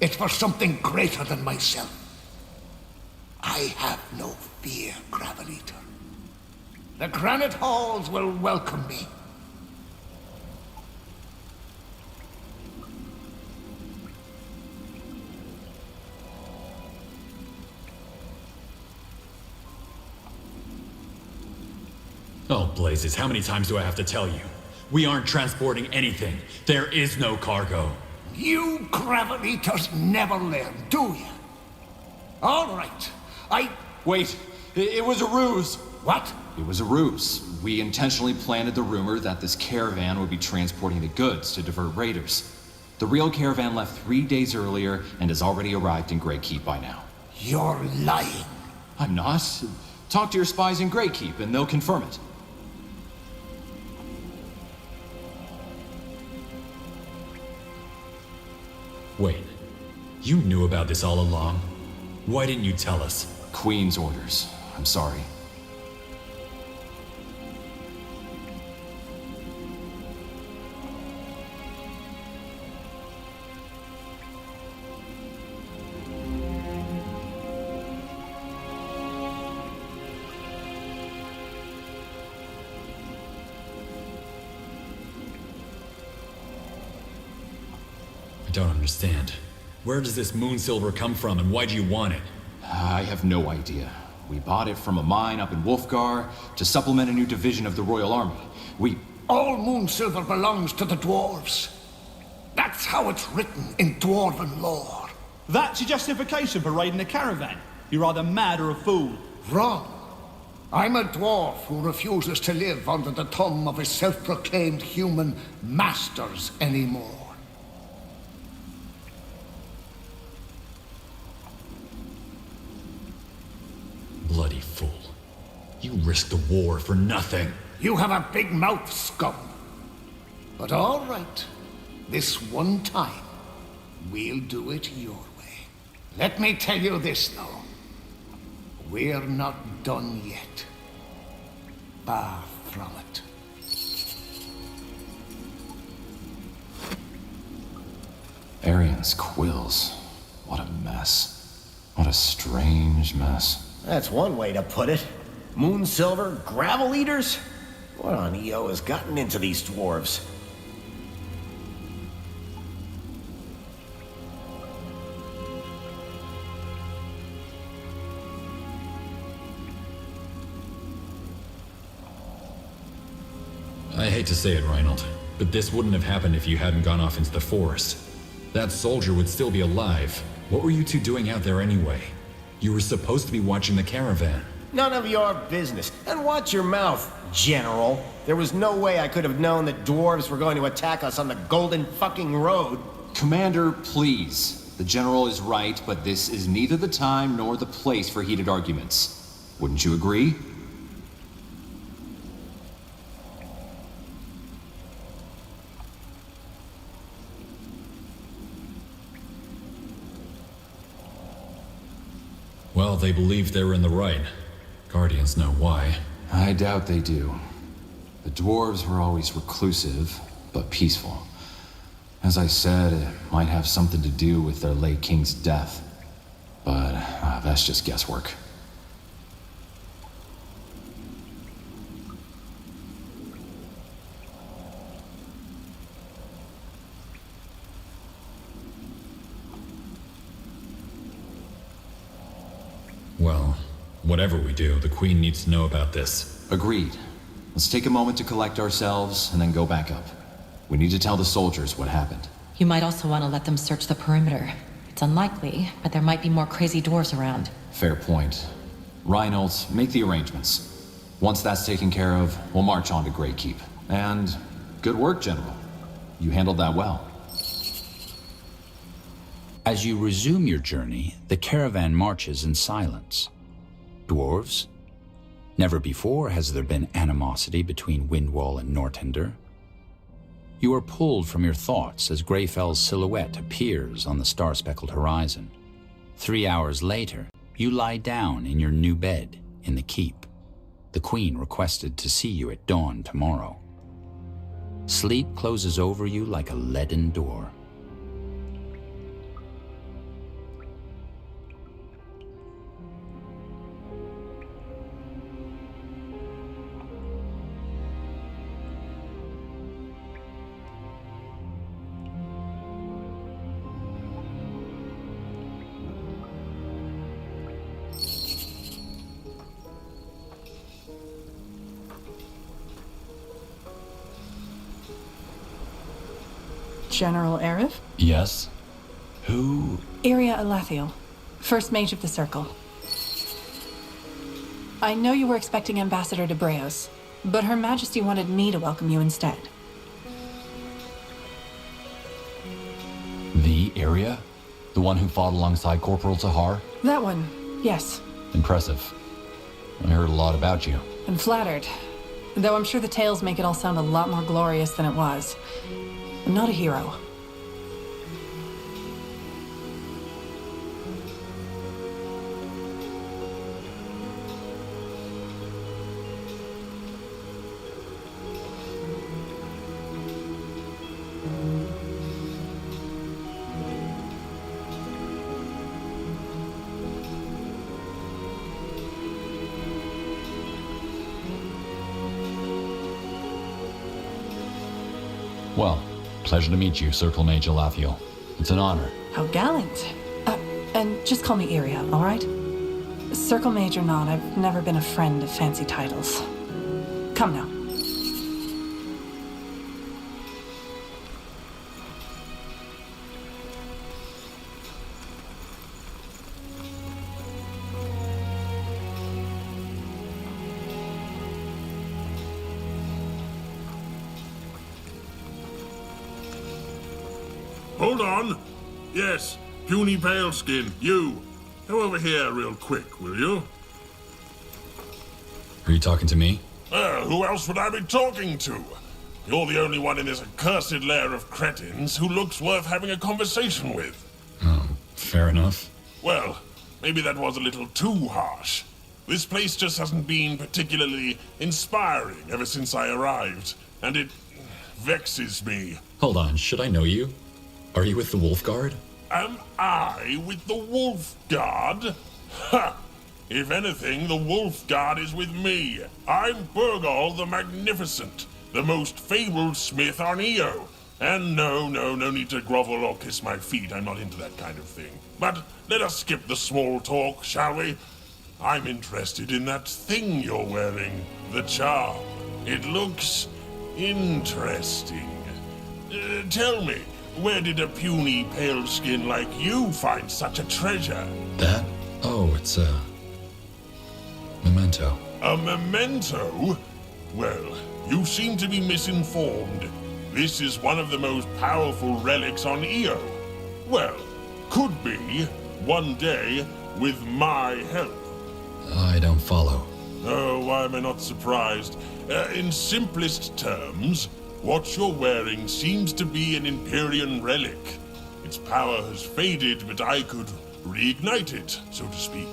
it's for something greater than myself. I have no fear, Gravel Eater. The granite halls will welcome me. Oh, blazes, how many times do I have to tell you? We aren't transporting anything. There is no cargo. You Gravel Eaters never learn, do you? All right, Wait, it was a ruse. What? It was a ruse. We intentionally planted the rumor that this caravan would be transporting the goods to divert raiders. The real caravan left 3 days earlier and has already arrived in Grey Keep by now. You're lying. I'm not. Talk to your spies in Grey Keep and they'll confirm it. Wait, you knew about this all along? Why didn't you tell us? Queen's orders. I'm sorry. I don't understand. Where does this moon silver come from and why do you want it? I have no idea. We bought it from a mine up in Wolfgar to supplement a new division of the Royal Army. All moon silver belongs to the dwarves. That's how it's written in dwarven lore. That's your justification for raiding the caravan? You're either mad or a fool. Wrong. I'm a dwarf who refuses to live under the thumb of his self-proclaimed human masters anymore. Bloody fool. You risked the war for nothing. You have a big mouth, scum. But all right. This one time, we'll do it your way. Let me tell you this, though. We're not done yet. Far from it. Arian's quills. What a mess. What a strange mess. That's one way to put it. Moon silver, gravel eaters? What on EO has gotten into these dwarves? hate to say it, Reinhold, but this wouldn't have happened if you hadn't gone off into the forest. That soldier would still be alive. What were you two doing out there anyway? You were supposed to be watching the caravan. None of your business. And watch your mouth, General. There was no way I could have known that dwarves were going to attack us on the golden fucking road. Commander, please. The General is right, but this is neither the time nor the place for heated arguments. Wouldn't you agree? Well, they believed they were in the right. Guardians know why. I doubt they do. The dwarves were always reclusive, but peaceful. As I said, it might have something to do with their late king's death. But that's just guesswork. Well, whatever we do, the Queen needs to know about this. Agreed. Let's take a moment to collect ourselves and then go back up. We need to tell the soldiers what happened. You might also want to let them search the perimeter. It's unlikely, but there might be more crazy dwarves around. Fair point. Reinhold, make the arrangements. Once that's taken care of, we'll march on to Great Keep. And good work, General. You handled that well. As you resume your journey, the caravan marches in silence. Dwarves? Never before has there been animosity between Windwall and Northander. You are pulled from your thoughts as Greyfell's silhouette appears on the star-speckled horizon. 3 hours later, you lie down in your new bed in the keep. The Queen requested to see you at dawn tomorrow. Sleep closes over you like a leaden door. General Arif? Yes? Who? Iria Alathiel, First Mage of the Circle. I know you were expecting Ambassador de Breos, but Her Majesty wanted me to welcome you instead. The Iria? The one who fought alongside Corporal Tahar? That one, yes. Impressive. I heard a lot about you. I'm flattered. Though I'm sure the tales make it all sound a lot more glorious than it was. I'm not a hero. Well, pleasure to meet you, Circle Mage Alathiel. It's an honor. How gallant. And just call me Iria, all right? Circle Mage or not, I've never been a friend of fancy titles. Come now. Hold on. Yes, puny paleskin, you. Come over here real quick, will you? Are you talking to me? Who else would I be talking to? You're the only one in this accursed lair of cretins who looks worth having a conversation with. Oh, fair enough. Well, maybe that was a little too harsh. This place just hasn't been particularly inspiring ever since I arrived, and it vexes me. Hold on, should I know you? Are you with the Wolf Guard? Am I with the Wolf Guard? Ha! If anything, the Wolf Guard is with me. I'm Burgal the Magnificent, the most fabled smith on Io. And no need to grovel or kiss my feet. I'm not into that kind of thing. But let us skip the small talk, shall we? I'm interested in that thing you're wearing, the charm. It looks Interesting. Tell me, where did a puny pale skin like you find such a treasure? That? Oh, it's a memento. A memento? Well, you seem to be misinformed. This is one of the most powerful relics on Io. Well, could be, one day, with my help. I don't follow. Oh, why am I not surprised? In simplest terms, what you're wearing seems to be an Empyrean relic. Its power has faded, but I could reignite it, so to speak.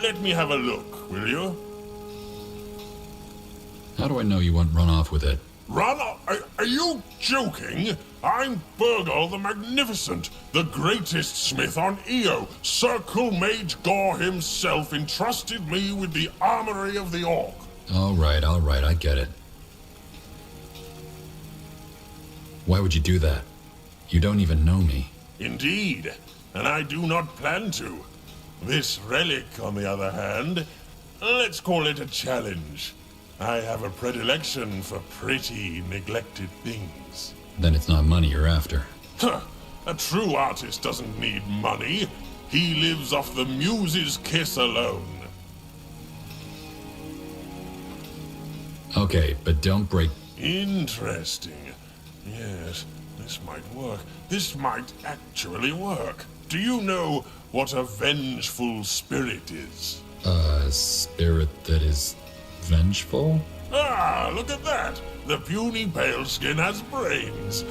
Let me have a look, will you? How do I know you won't run off with it? Run off? Are you joking? I'm Burgal the Magnificent, the greatest smith on Io. Circle Mage Gore himself entrusted me with the armory of the Orc. All right, I get it. Why would you do that? You don't even know me. Indeed, and I do not plan to. This relic, on the other hand, let's call it a challenge. I have a predilection for pretty, neglected things. Then it's not money you're after. Huh. A true artist doesn't need money. He lives off the muse's kiss alone. Okay, but don't break... Interesting. Yes, this might work. This might actually work. Do you know what a vengeful spirit is? A spirit that is vengeful? Ah, look at that! The puny pale skin has brains.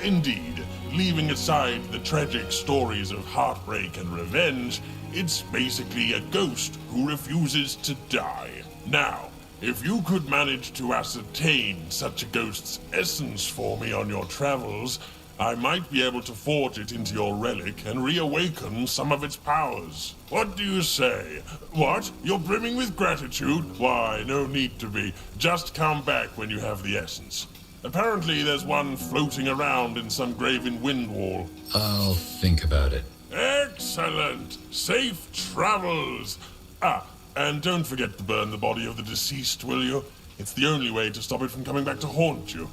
Indeed, leaving aside the tragic stories of heartbreak and revenge, it's basically a ghost who refuses to die. Now, if you could manage to ascertain such a ghost's essence for me on your travels, I might be able to forge it into your relic and reawaken some of its powers. What do you say? What? You're brimming with gratitude? Why, no need to be. Just come back when you have the essence. Apparently there's one floating around in some graven wind wall. I'll think about it. Excellent! Safe travels! Ah, and don't forget to burn the body of the deceased, will you? It's the only way to stop it from coming back to haunt you.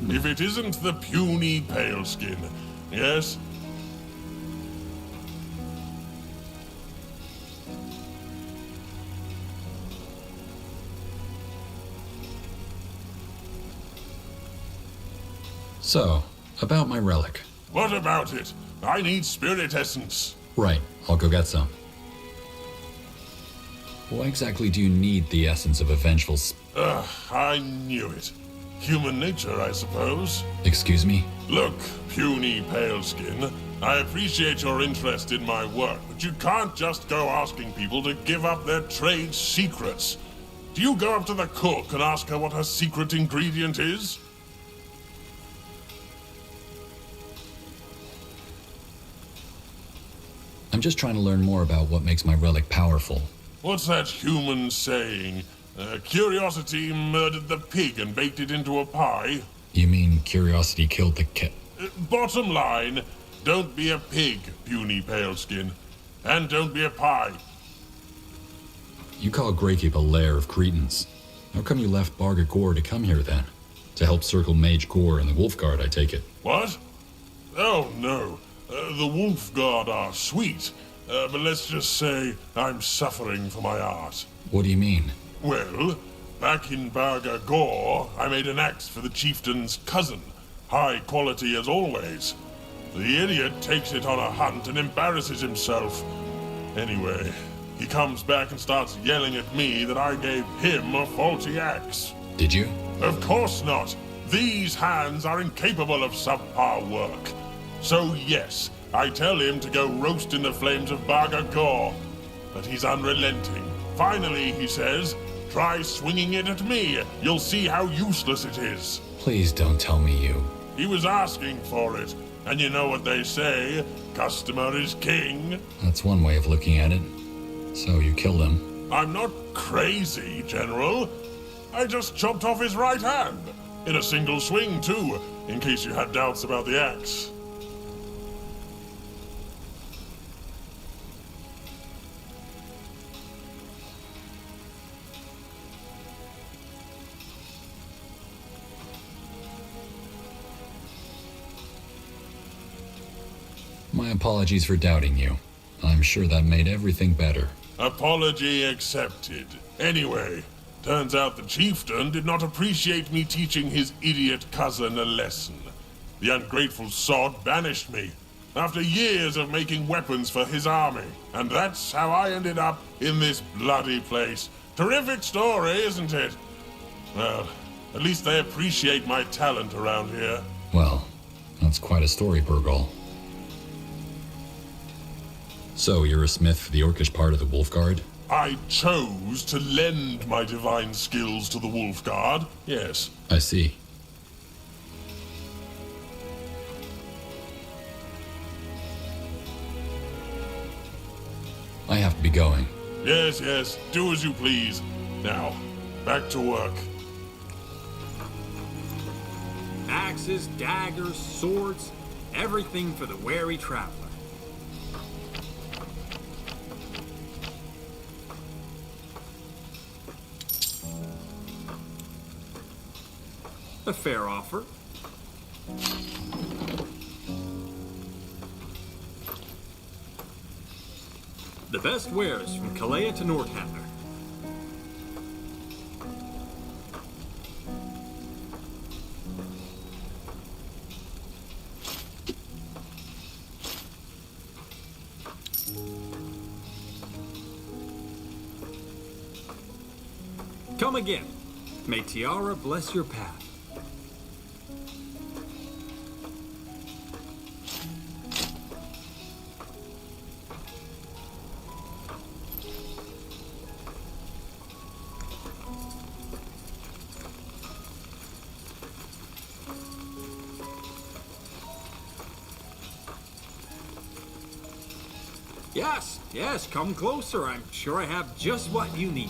If it isn't the puny pale skin, yes? So, about my relic. What about it? I need spirit essence. Right, I'll go get some. Why exactly do you need the essence of a vengeful I knew it. Human nature, I suppose. Excuse me? Look, puny pale skin, I appreciate your interest in my work, but you can't just go asking people to give up their trade secrets. Do you go up to the cook and ask her what her secret ingredient is? I'm just trying to learn more about what makes my relic powerful. What's that human saying? Curiosity murdered the pig and baked it into a pie? You mean curiosity killed the cat? Bottom line, don't be a pig, puny pale skin. And don't be a pie. You call Greykeep a lair of cretins. How come you left Barga Gore to come here then? To help circle Mage Gore and the Wolf Guard, I take it. What? Oh, no. The Wolf Guard are sweet, but let's just say I'm suffering for my art. What do you mean? Well, back in Barga Gore, I made an axe for the chieftain's cousin. High quality as always. The idiot takes it on a hunt and embarrasses himself. Anyway, he comes back and starts yelling at me that I gave him a faulty axe. Did you? Of course not. These hands are incapable of subpar work. So yes, I tell him to go roast in the flames of Baga Gore. But he's unrelenting. Finally, he says, try swinging it at me. You'll see how useless it is. Please don't tell me you... He was asking for it. And you know what they say, customer is king. That's one way of looking at it. So you killed him. I'm not crazy, General. I just chopped off his right hand. In a single swing, too, in case you had doubts about the axe. My apologies for doubting you. I'm sure that made everything better. Apology accepted. Anyway, turns out the chieftain did not appreciate me teaching his idiot cousin a lesson. The ungrateful sod banished me, after years of making weapons for his army. And that's how I ended up in this bloody place. Terrific story, isn't it? Well, at least they appreciate my talent around here. Well, that's quite a story, Burgal. So, you're a smith for the Orcish part of the Wolf Guard? I chose to lend my divine skills to the Wolf Guard, yes. I see. I have to be going. Yes, yes, do as you please. Now, back to work. Axes, daggers, swords, everything for the wary traveler. A fair offer. The best wares from Kalea to Northander. Come again. May Tiara bless your path. Yes, yes, come closer. I'm sure I have just what you need.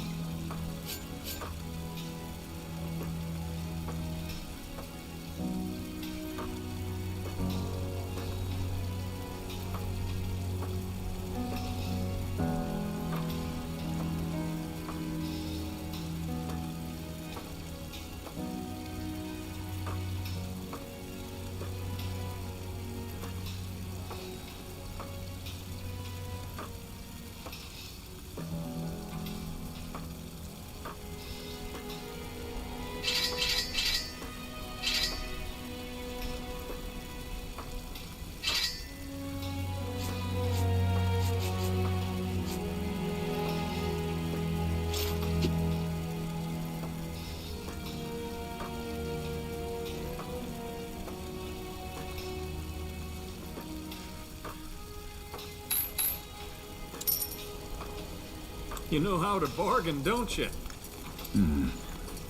You know how to bargain, don't you?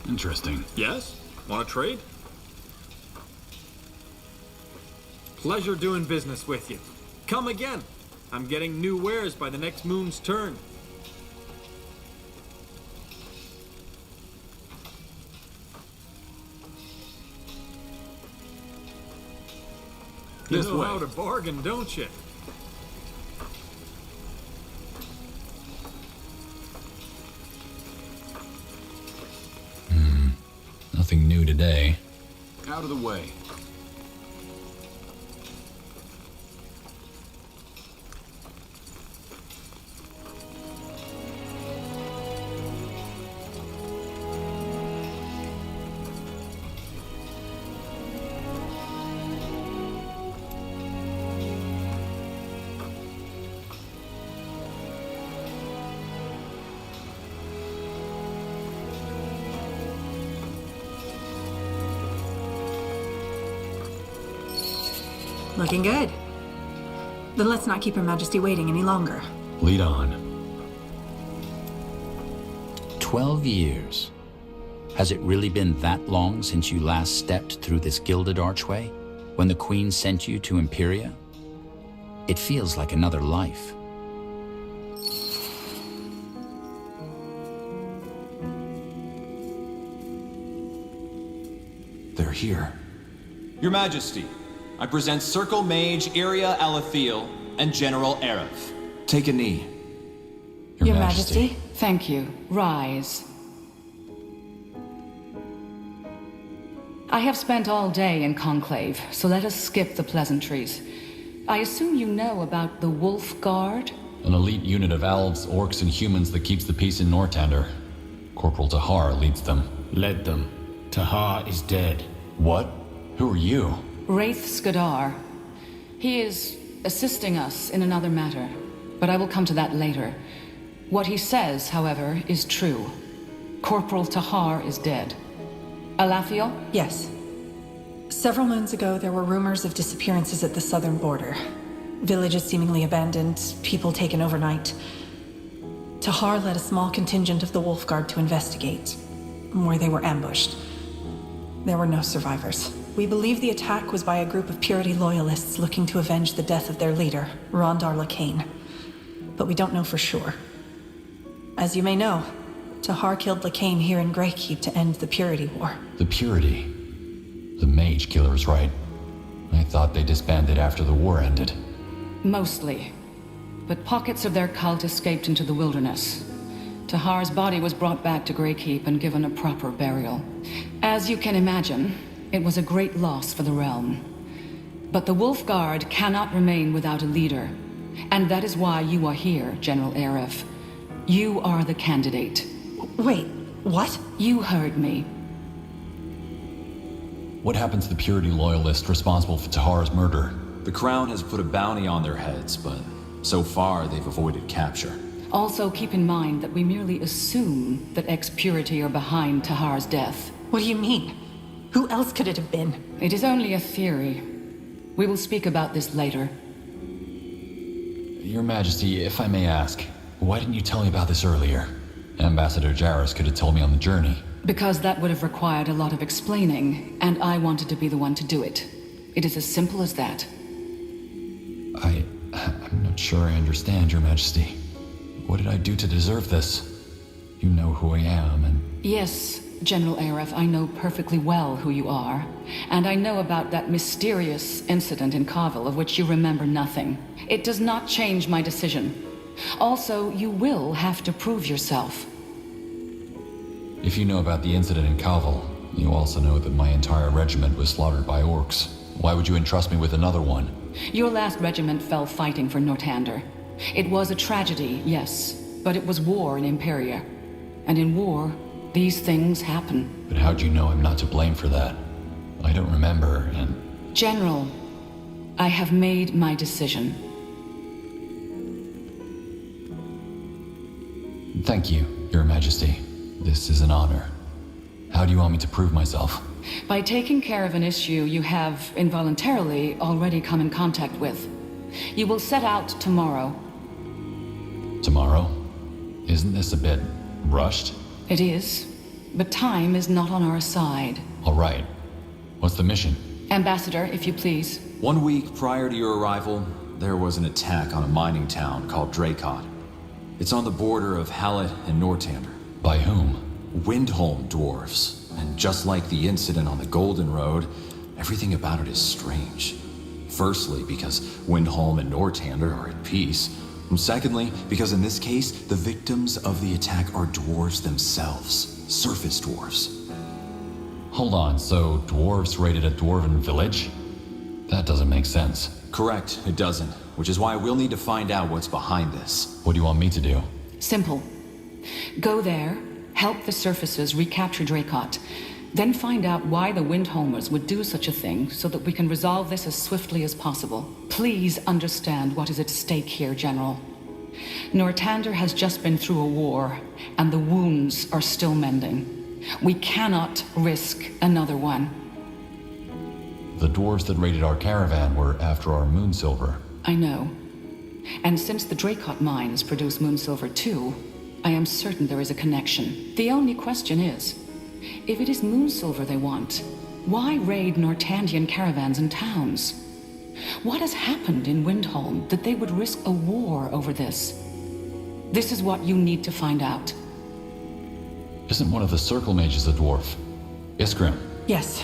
Interesting. Yes? Want to trade? Pleasure doing business with you. Come again. I'm getting new wares by the next moon's turn. You know how to bargain, don't you? Nothing new today. Out of the way. Looking good. Then let's not keep Her Majesty waiting any longer. Lead on. 12 years. Has it really been that long since you last stepped through this gilded archway, when the Queen sent you to Imperia? It feels like another life. They're here. Your Majesty, I present Circle Mage Iria Alathiel and General Aerith. Take a knee. Your Majesty. Thank you. Rise. I have spent all day in Conclave, so let us skip the pleasantries. I assume you know about the Wolf Guard? An elite unit of elves, orcs, and humans that keeps the peace in Northander. Corporal Tahar leads them. Led them. Tahar is dead. What? Who are you? Wraith Skadar. He is assisting us in another matter, but I will come to that later. What he says, however, is true. Corporal Tahar is dead. Alathiel? Yes. Several moons ago, there were rumors of disappearances at the southern border. Villages seemingly abandoned, people taken overnight. Tahar led a small contingent of the Wolf Guard to investigate, where they were ambushed. There were no survivors. We believe the attack was by a group of Purity loyalists looking to avenge the death of their leader, Rondar Lacane. But we don't know for sure. As you may know, Tahar killed Lacane here in Greykeep to end the Purity War. The Purity? The Mage Killer is right. I thought they disbanded after the war ended. Mostly. But pockets of their cult escaped into the wilderness. Tahar's body was brought back to Greykeep and given a proper burial. As you can imagine, it was a great loss for the realm. But the Wolf Guard cannot remain without a leader. And that is why you are here, General Aerith. You are the candidate. Wait, what? You heard me. What happened to the Purity loyalist responsible for Tahar's murder? The Crown has put a bounty on their heads, but so far they've avoided capture. Also keep in mind that we merely assume that ex-Purity are behind Tahar's death. What do you mean? Who else could it have been? It is only a theory. We will speak about this later. Your Majesty, if I may ask, why didn't you tell me about this earlier? Ambassador Jarrus could have told me on the journey. Because that would have required a lot of explaining, and I wanted to be the one to do it. It is as simple as that. I'm not sure I understand, Your Majesty. What did I do to deserve this? You know who I am, and... Yes, General Aerith, I know perfectly well who you are. And I know about that mysterious incident in Carvel of which you remember nothing. It does not change my decision. Also, you will have to prove yourself. If you know about the incident in Carvel, you also know that my entire regiment was slaughtered by orcs. Why would you entrust me with another one? Your last regiment fell fighting for Northander. It was a tragedy, yes, but it was war in Imperia. And in war, these things happen. But how'd you know I'm not to blame for that? I don't remember, and... General, I have made my decision. Thank you, Your Majesty. This is an honor. How do you want me to prove myself? By taking care of an issue you have involuntarily already come in contact with. You will set out tomorrow. Tomorrow? Isn't this a bit rushed? It is, but time is not on our side. All right. What's the mission? Ambassador, if you please. 1 week prior to your arrival, there was an attack on a mining town called Dracot. It's on the border of Hallett and Northander. By whom? Windholm dwarves. And just like the incident on the Golden Road, everything about it is strange. Firstly, because Windholm and Northander are at peace. And secondly, because in this case, the victims of the attack are dwarves themselves. Surface dwarves. Hold on, so dwarves raided a dwarven village? That doesn't make sense. Correct, it doesn't. Which is why we'll need to find out what's behind this. What do you want me to do? Simple. Go there, help the surfaces recapture Dracot, then find out why the Windholmers would do such a thing so that we can resolve this as swiftly as possible. Please understand what is at stake here, General. Northander has just been through a war, and the wounds are still mending. We cannot risk another one. The dwarves that raided our caravan were after our moon silver. I know. And since the Dracot mines produce moon silver too, I am certain there is a connection. The only question is, if it is moon silver they want, why raid Nortandian caravans and towns? What has happened in Windholm that they would risk a war over this? This is what you need to find out. Isn't one of the circle mages a dwarf? Iskrim. Yes.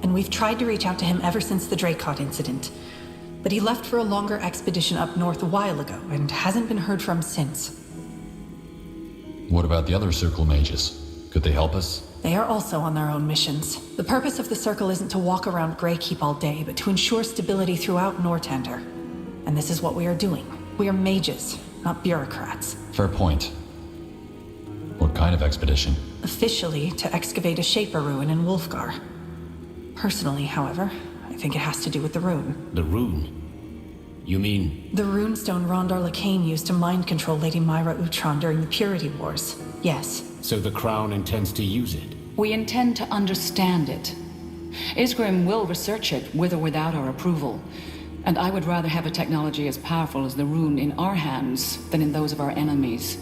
And we've tried to reach out to him ever since the Dracot incident. But he left for a longer expedition up north a while ago and hasn't been heard from since. What about the other circle mages? Could they help us? They are also on their own missions. The purpose of the Circle isn't to walk around Greykeep all day, but to ensure stability throughout Northander. And this is what we are doing. We are mages, not bureaucrats. Fair point. What kind of expedition? Officially, to excavate a Shaper ruin in Wolfgar. Personally, however, I think it has to do with the rune. The rune? You mean... The runestone Rondar Lacane used to mind control Lady Myra Utron during the Purity Wars. Yes. So the Crown intends to use it? We intend to understand it. Isgrim will research it, with or without our approval. And I would rather have a technology as powerful as the rune in our hands than in those of our enemies.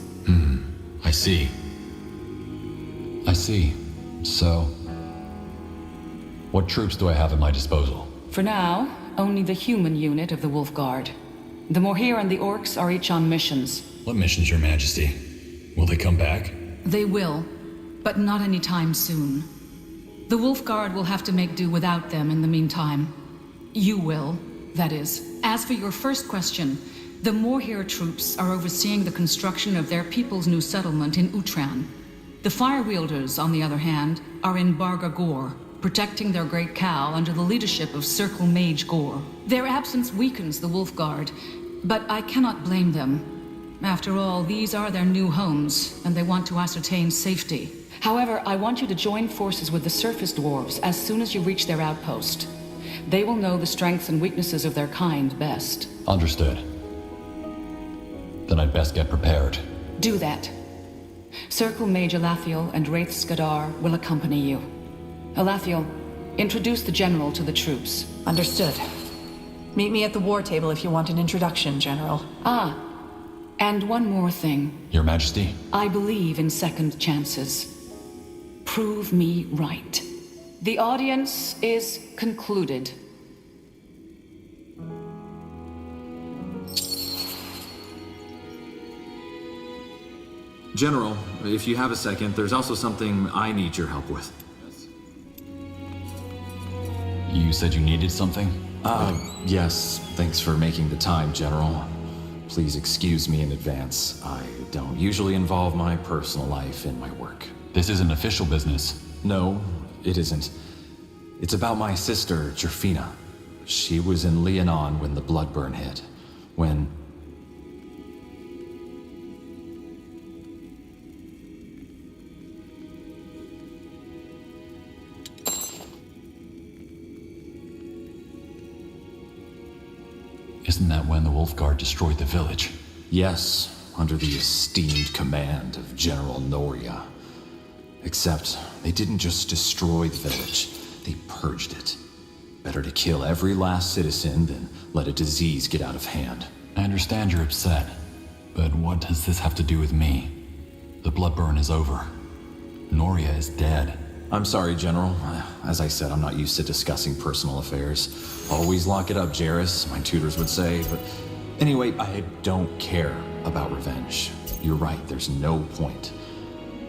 I see. So... what troops do I have at my disposal? For now, only the human unit of the Wolf Guard. The Morhir and the Orcs are each on missions. What missions, Your Majesty? Will they come back? They will, but not anytime soon. The Wolf Guard will have to make do without them in the meantime. You will, that is. As for your first question, the Morhir troops are overseeing the construction of their people's new settlement in Utran. The Firewielders, on the other hand, are in Barga Gor, protecting their great cow under the leadership of Circle Mage Gor. Their absence weakens the Wolf Guard, but I cannot blame them. After all, these are their new homes, and they want to ascertain safety. However, I want you to join forces with the surface dwarves as soon as you reach their outpost. They will know the strengths and weaknesses of their kind best. Understood. Then I'd best get prepared. Do that. Circle Mage Alathiel and Wraith Skadar will accompany you. Alathiel, introduce the General to the troops. Understood. Meet me at the war table if you want an introduction, General. Ah, and one more thing. Your Majesty? I believe in second chances. Prove me right. The audience is concluded. General, if you have a second, there's also something I need your help with. You said you needed something? Yes. Thanks for making the time, General. Please excuse me in advance. I don't usually involve my personal life in my work. This isn't official business. No, it isn't. It's about my sister, ceann-feadhna. She was in Leonon when the Bloodburn hit. When... Isn't that when the Wolf Guard destroyed the village? Yes, under the esteemed command of General Noria. Except, they didn't just destroy the village, they purged it. Better to kill every last citizen than let a disease get out of hand. I understand you're upset, but what does this have to do with me? The Bloodburn is over. Noria is dead. I'm sorry, General. As I said, I'm not used to discussing personal affairs. Always lock it up, Jarrus, my tutors would say, but... Anyway, I don't care about revenge. You're right, there's no point.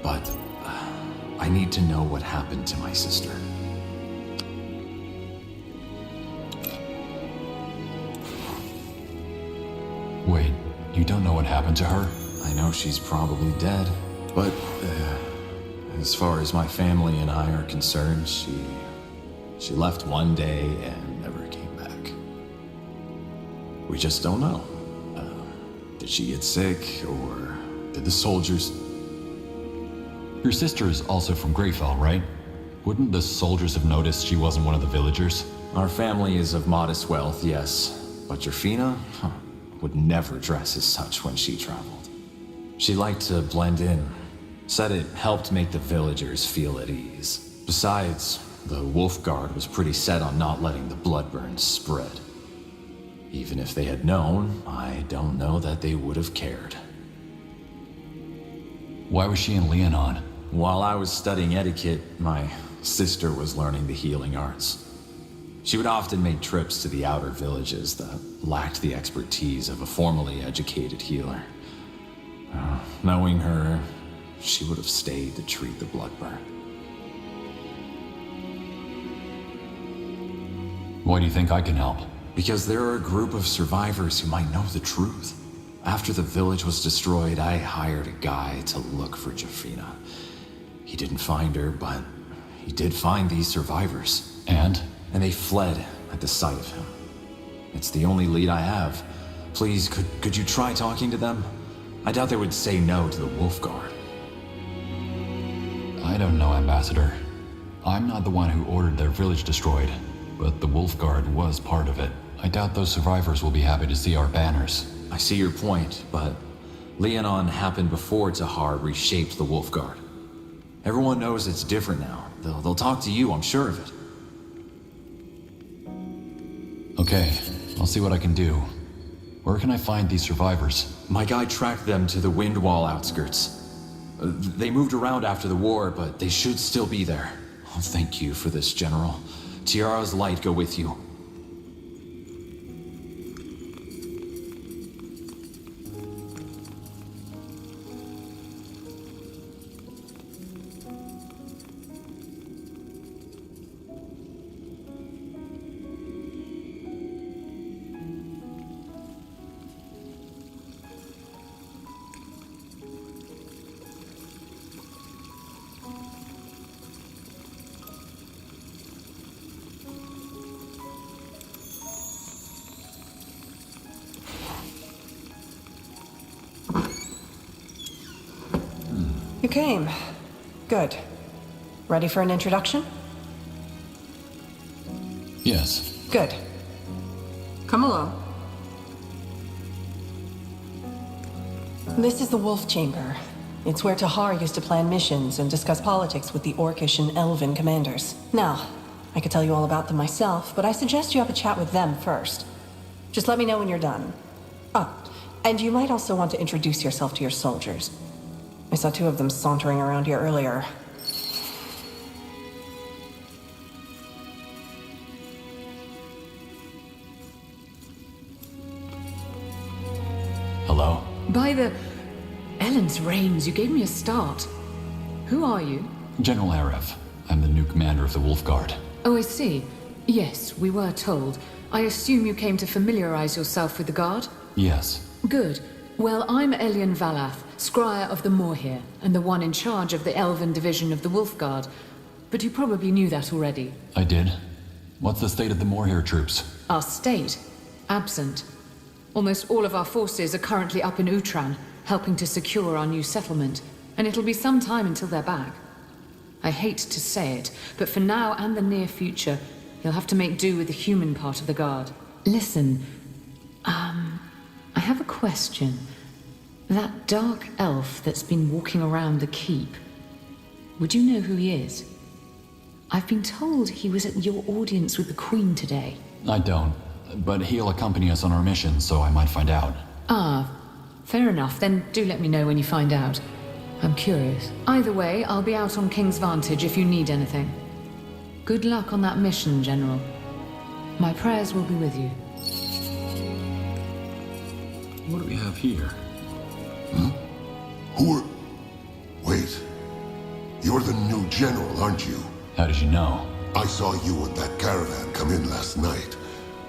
But... I need to know what happened to my sister. Wait, you don't know what happened to her? I know she's probably dead, but... as far as my family and I are concerned, she left one day and never came back. We just don't know. Did she get sick, or did the soldiers... Your sister is also from Greyfell, right? Wouldn't the soldiers have noticed she wasn't one of the villagers? Our family is of modest wealth, yes. But ceann-feadhna would never dress as such when she traveled. She liked to blend in. Said it helped make the villagers feel at ease. Besides, the Wolf Guard was pretty set on not letting the bloodburn spread. Even if they had known, I don't know that they would have cared. Why was she in Leonon? While I was studying etiquette, my sister was learning the healing arts. She would often make trips to the outer villages that lacked the expertise of a formally educated healer. Knowing her, she would have stayed to treat the bloodburn. Why do you think I can help? Because there are a group of survivors who might know the truth. After the village was destroyed, I hired a guy to look for ceann-feadhna. He didn't find her, but he did find these survivors. And? And they fled at the sight of him. It's the only lead I have. Please, could you try talking to them? I doubt they would say no to the Wolf Guard. I don't know, Ambassador. I'm not the one who ordered their village destroyed, but the Wolf Guard was part of it. I doubt those survivors will be happy to see our banners. I see your point, but Leonon happened before Tahar reshaped the Wolf Guard. Everyone knows it's different now. They'll talk to you, I'm sure of it. Okay, I'll see what I can do. Where can I find these survivors? My guy tracked them to the Windwall outskirts. They moved around after the war, but they should still be there. Oh, thank you for this, General. Tiara's light go with you. You came. Good. Ready for an introduction? Yes. Good. Come along. This is the Wolf Chamber. It's where Tahar used to plan missions and discuss politics with the Orcish and Elven commanders. Now, I could tell you all about them myself, but I suggest you have a chat with them first. Just let me know when you're done. Oh, and you might also want to introduce yourself to your soldiers. I saw 2 of them sauntering around here earlier. Hello? By the... Ellen's reins, you gave me a start. Who are you? General Aref. I'm the new commander of the Wolf Guard. Oh, I see. Yes, we were told. I assume you came to familiarize yourself with the Guard? Yes. Good. Well, I'm Elian Valath, Scryer of the Moorhere, and the one in charge of the Elven division of the Wolf Guard. But you probably knew that already. I did. What's the state of the Moorhere troops? Our state? Absent. Almost all of our forces are currently up in Utran, helping to secure our new settlement, and it'll be some time until they're back. I hate to say it, but for now and the near future, you'll have to make do with the human part of the Guard. Listen, I have a question. That dark elf that's been walking around the keep, would you know who he is? I've been told he was at your audience with the Queen today. I don't, but he'll accompany us on our mission, so I might find out. Ah, fair enough. Then do let me know when you find out. I'm curious. Either way, I'll be out on King's Vantage if you need anything. Good luck on that mission, General. My prayers will be with you. What do we have here? Who are... Wait. You're the new general, aren't you? How did you know? I saw you and that caravan come in last night.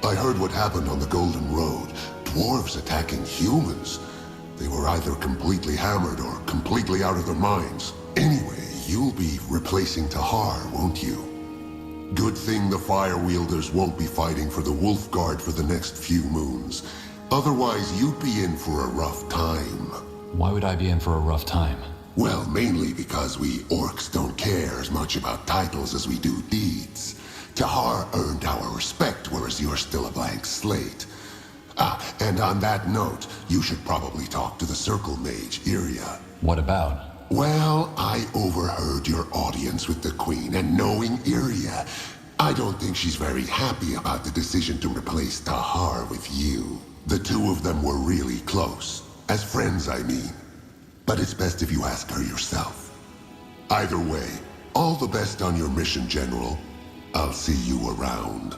I heard what happened on the Golden Road. Dwarves attacking humans. They were either completely hammered or completely out of their minds. Anyway, you'll be replacing Tahar, won't you? Good thing the Fire Wielders won't be fighting for the Wolf Guard for the next few moons. Otherwise, you'd be in for a rough time. Why would I be in for a rough time? Well, mainly because we orcs don't care as much about titles as we do deeds. Tahar earned our respect, whereas you're still a blank slate. And on that note, you should probably talk to the Circle Mage, Iria. What about? Well, I overheard your audience with the Queen, and knowing Iria, I don't think she's very happy about the decision to replace Tahar with you. The two of them were really close. As friends, I mean. But it's best if you ask her yourself. Either way, all the best on your mission, General. I'll see you around.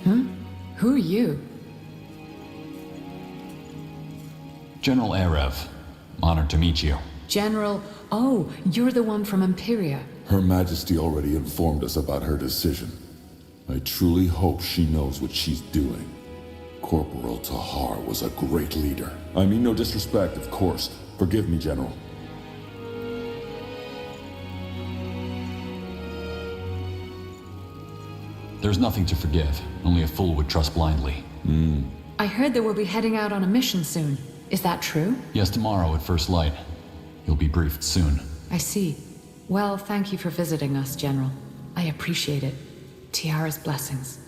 Huh? Who are you? General Arev. Honored to meet you. General... Oh, you're the one from Imperia. Her Majesty already informed us about her decision. I truly hope she knows what she's doing. Corporal Tahar was a great leader. I mean no disrespect, of course. Forgive me, General. There's nothing to forgive. Only a fool would trust blindly. I heard that we'll be heading out on a mission soon. Is that true? Yes, tomorrow at first light. You'll be briefed soon. I see. Well, thank you for visiting us, General. I appreciate it. Tiara's blessings.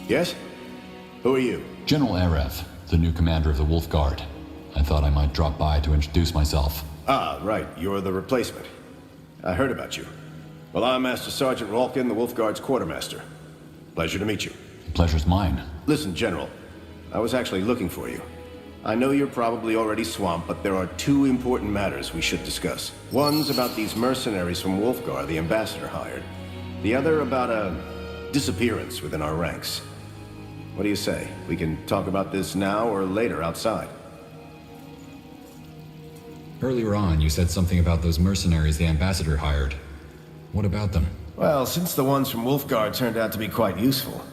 Yes? Who are you? General Erev, the new commander of the Wolf Guard. I thought I might drop by to introduce myself. Ah, right. You're the replacement. I heard about you. Well, I'm Master Sergeant Ralkin, the Wolf Guard's quartermaster. Pleasure to meet you. The pleasure's mine. Listen, General. I was actually looking for you. I know you're probably already swamped, but there are two important matters we should discuss. One's about these mercenaries from Wolfguard the ambassador hired. The other about a disappearance within our ranks. What do you say? We can talk about this now or later outside. Earlier on, you said something about those mercenaries the ambassador hired. What about them? Well, since the ones from Wolfguard turned out to be quite useful,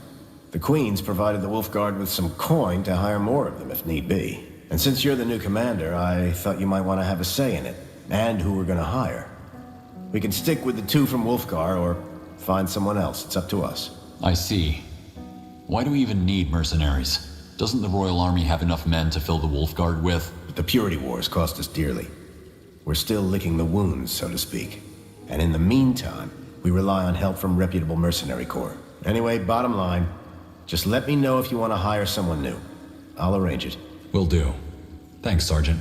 the Queen's provided the Wolfguard with some coin to hire more of them if need be. And since you're the new commander, I thought you might want to have a say in it, and who we're going to hire. We can stick with the two from Wolfguard or find someone else. It's up to us. I see. Why do we even need mercenaries? Doesn't the Royal Army have enough men to fill the Wolfguard with? But the Purity Wars cost us dearly. We're still licking the wounds, so to speak. And in the meantime, we rely on help from reputable mercenary corps. Anyway, bottom line, just let me know if you want to hire someone new. I'll arrange it. Will do. Thanks, Sergeant.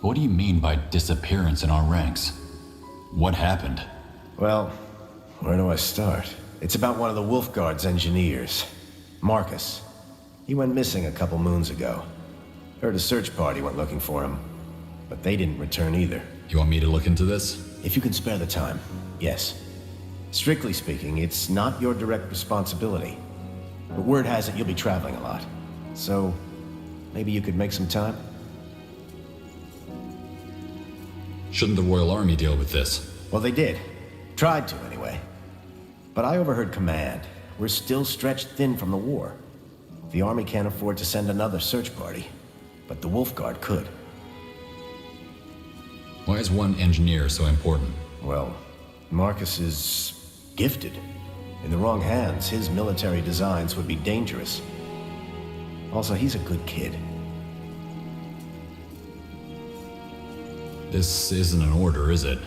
What do you mean by disappearance in our ranks? What happened? Well, where do I start? It's about one of the Wolfguard's engineers, Marcus. He went missing a couple moons ago. Heard a search party went looking for him, but they didn't return either. You want me to look into this? If you can spare the time, yes. Strictly speaking, it's not your direct responsibility. But word has it you'll be traveling a lot. So, maybe you could make some time? Shouldn't the Royal Army deal with this? Well, they did. Tried to, anyway. But I overheard command. We're still stretched thin from the war. The Army can't afford to send another search party. But the Wolfguard could. Why is one engineer so important? Well, Marcus is gifted. In the wrong hands, his military designs would be dangerous. Also, he's a good kid. This isn't an order, is it?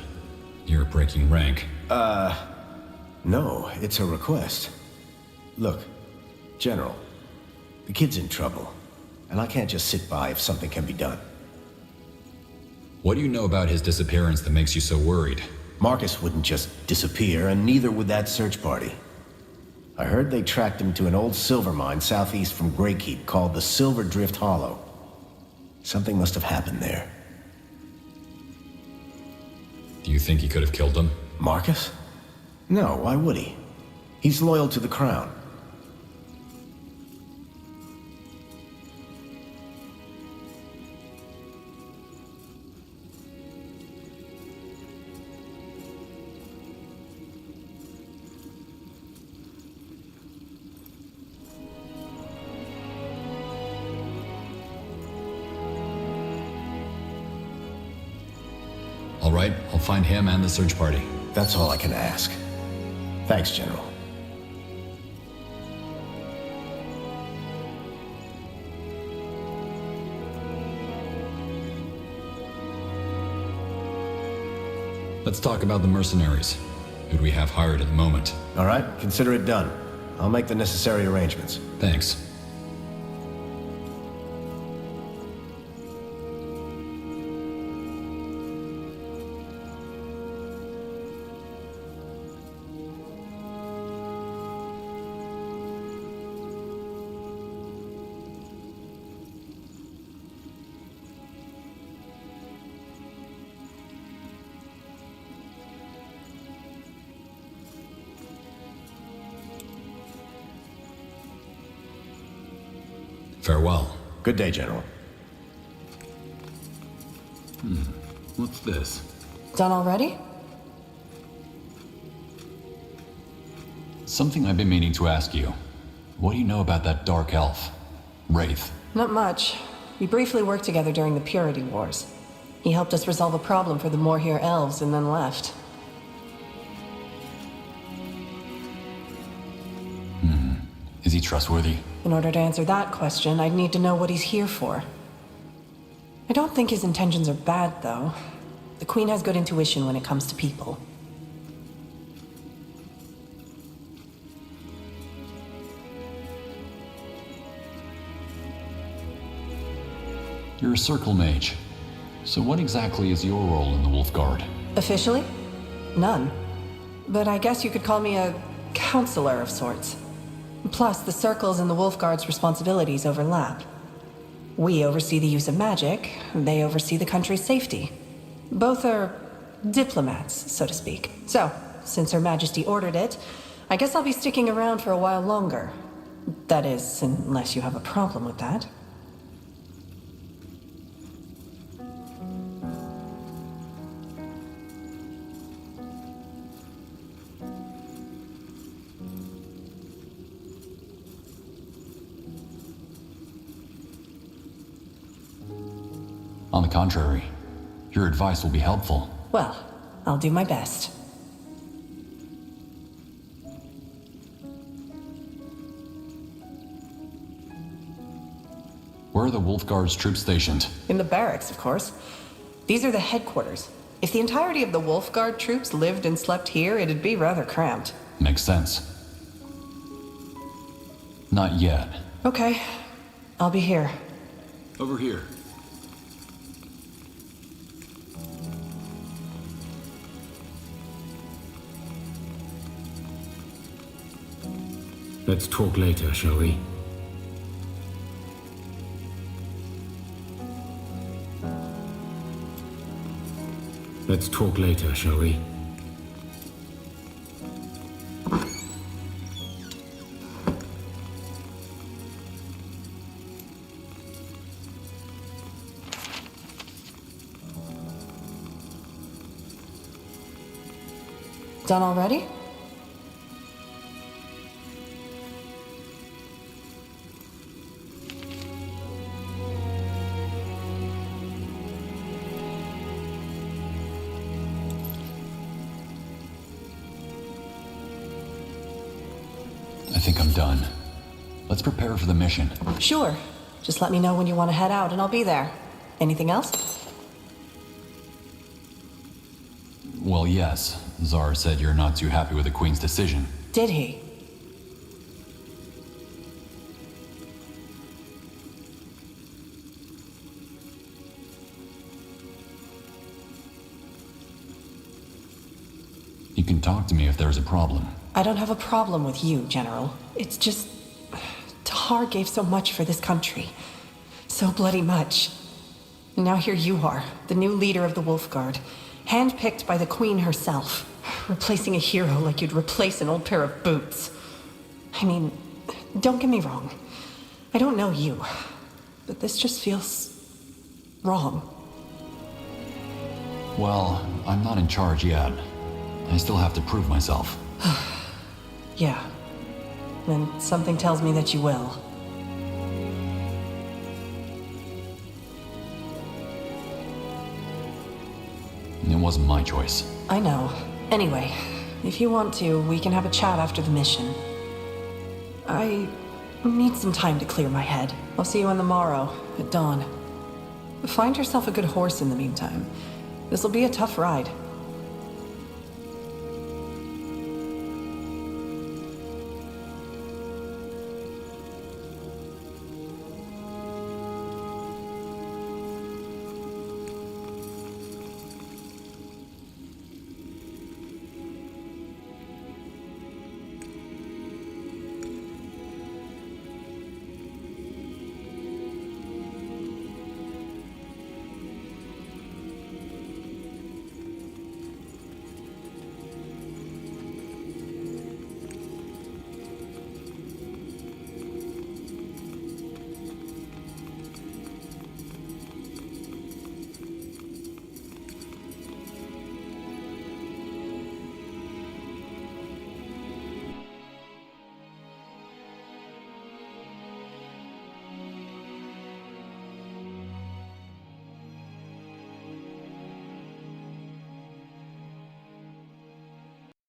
You're breaking rank. No, it's a request. Look, General, the kid's in trouble, and I can't just sit by if something can be done. What do you know about his disappearance that makes you so worried? Marcus wouldn't just disappear, and neither would that search party. I heard they tracked him to an old silver mine southeast from Greykeep called the Silver Drift Hollow. Something must have happened there. Do you think he could have killed him? Marcus? No, why would he? He's loyal to the Crown. All right, I'll find him and the search party. That's all I can ask. Thanks, General. Let's talk about the mercenaries. Who do we have hired at the moment? All right, consider it done. I'll make the necessary arrangements. Thanks. Farewell. Good day, General. What's this? Done already? Something I've been meaning to ask you. What do you know about that dark elf? Wraith? Not much. We briefly worked together during the Purity Wars. He helped us resolve a problem for the Morhir elves and then left. Is he trustworthy? In order to answer that question, I'd need to know what he's here for. I don't think his intentions are bad, though. The Queen has good intuition when it comes to people. You're a circle mage. So what exactly is your role in the Wolf Guard? Officially? None. But I guess you could call me a counselor of sorts. Plus, the Circle's and the Wolf Guard's responsibilities overlap. We oversee the use of magic, they oversee the country's safety. Both are diplomats, so to speak. So, since Her Majesty ordered it, I guess I'll be sticking around for a while longer. That is, unless you have a problem with that. On the contrary, your advice will be helpful. Well, I'll do my best. Where are the Wolf Guard's troops stationed? In the barracks, of course. These are the headquarters. If the entirety of the Wolf Guard troops lived and slept here, it'd be rather cramped. Makes sense. Not yet. Okay. I'll be here. Over here. Let's talk later, shall we? Let's talk later, shall we? Done already? I think I'm done. Let's prepare for the mission. Sure. Just let me know when you want to head out and I'll be there. Anything else? Well, yes. Zar said you're not too happy with the Queen's decision. Did he? You can talk to me if there's a problem. I don't have a problem with you, General. It's just... Tahar gave so much for this country. So bloody much. And now here you are, the new leader of the Wolf Guard, handpicked by the Queen herself, replacing a hero like you'd replace an old pair of boots. I mean, don't get me wrong. I don't know you, but this just feels... wrong. Well, I'm not in charge yet. I still have to prove myself. Yeah. And something tells me that you will. It wasn't my choice. I know. Anyway, if you want to, we can have a chat after the mission. I need some time to clear my head. I'll see you on the morrow, at dawn. Find yourself a good horse in the meantime. This'll be a tough ride.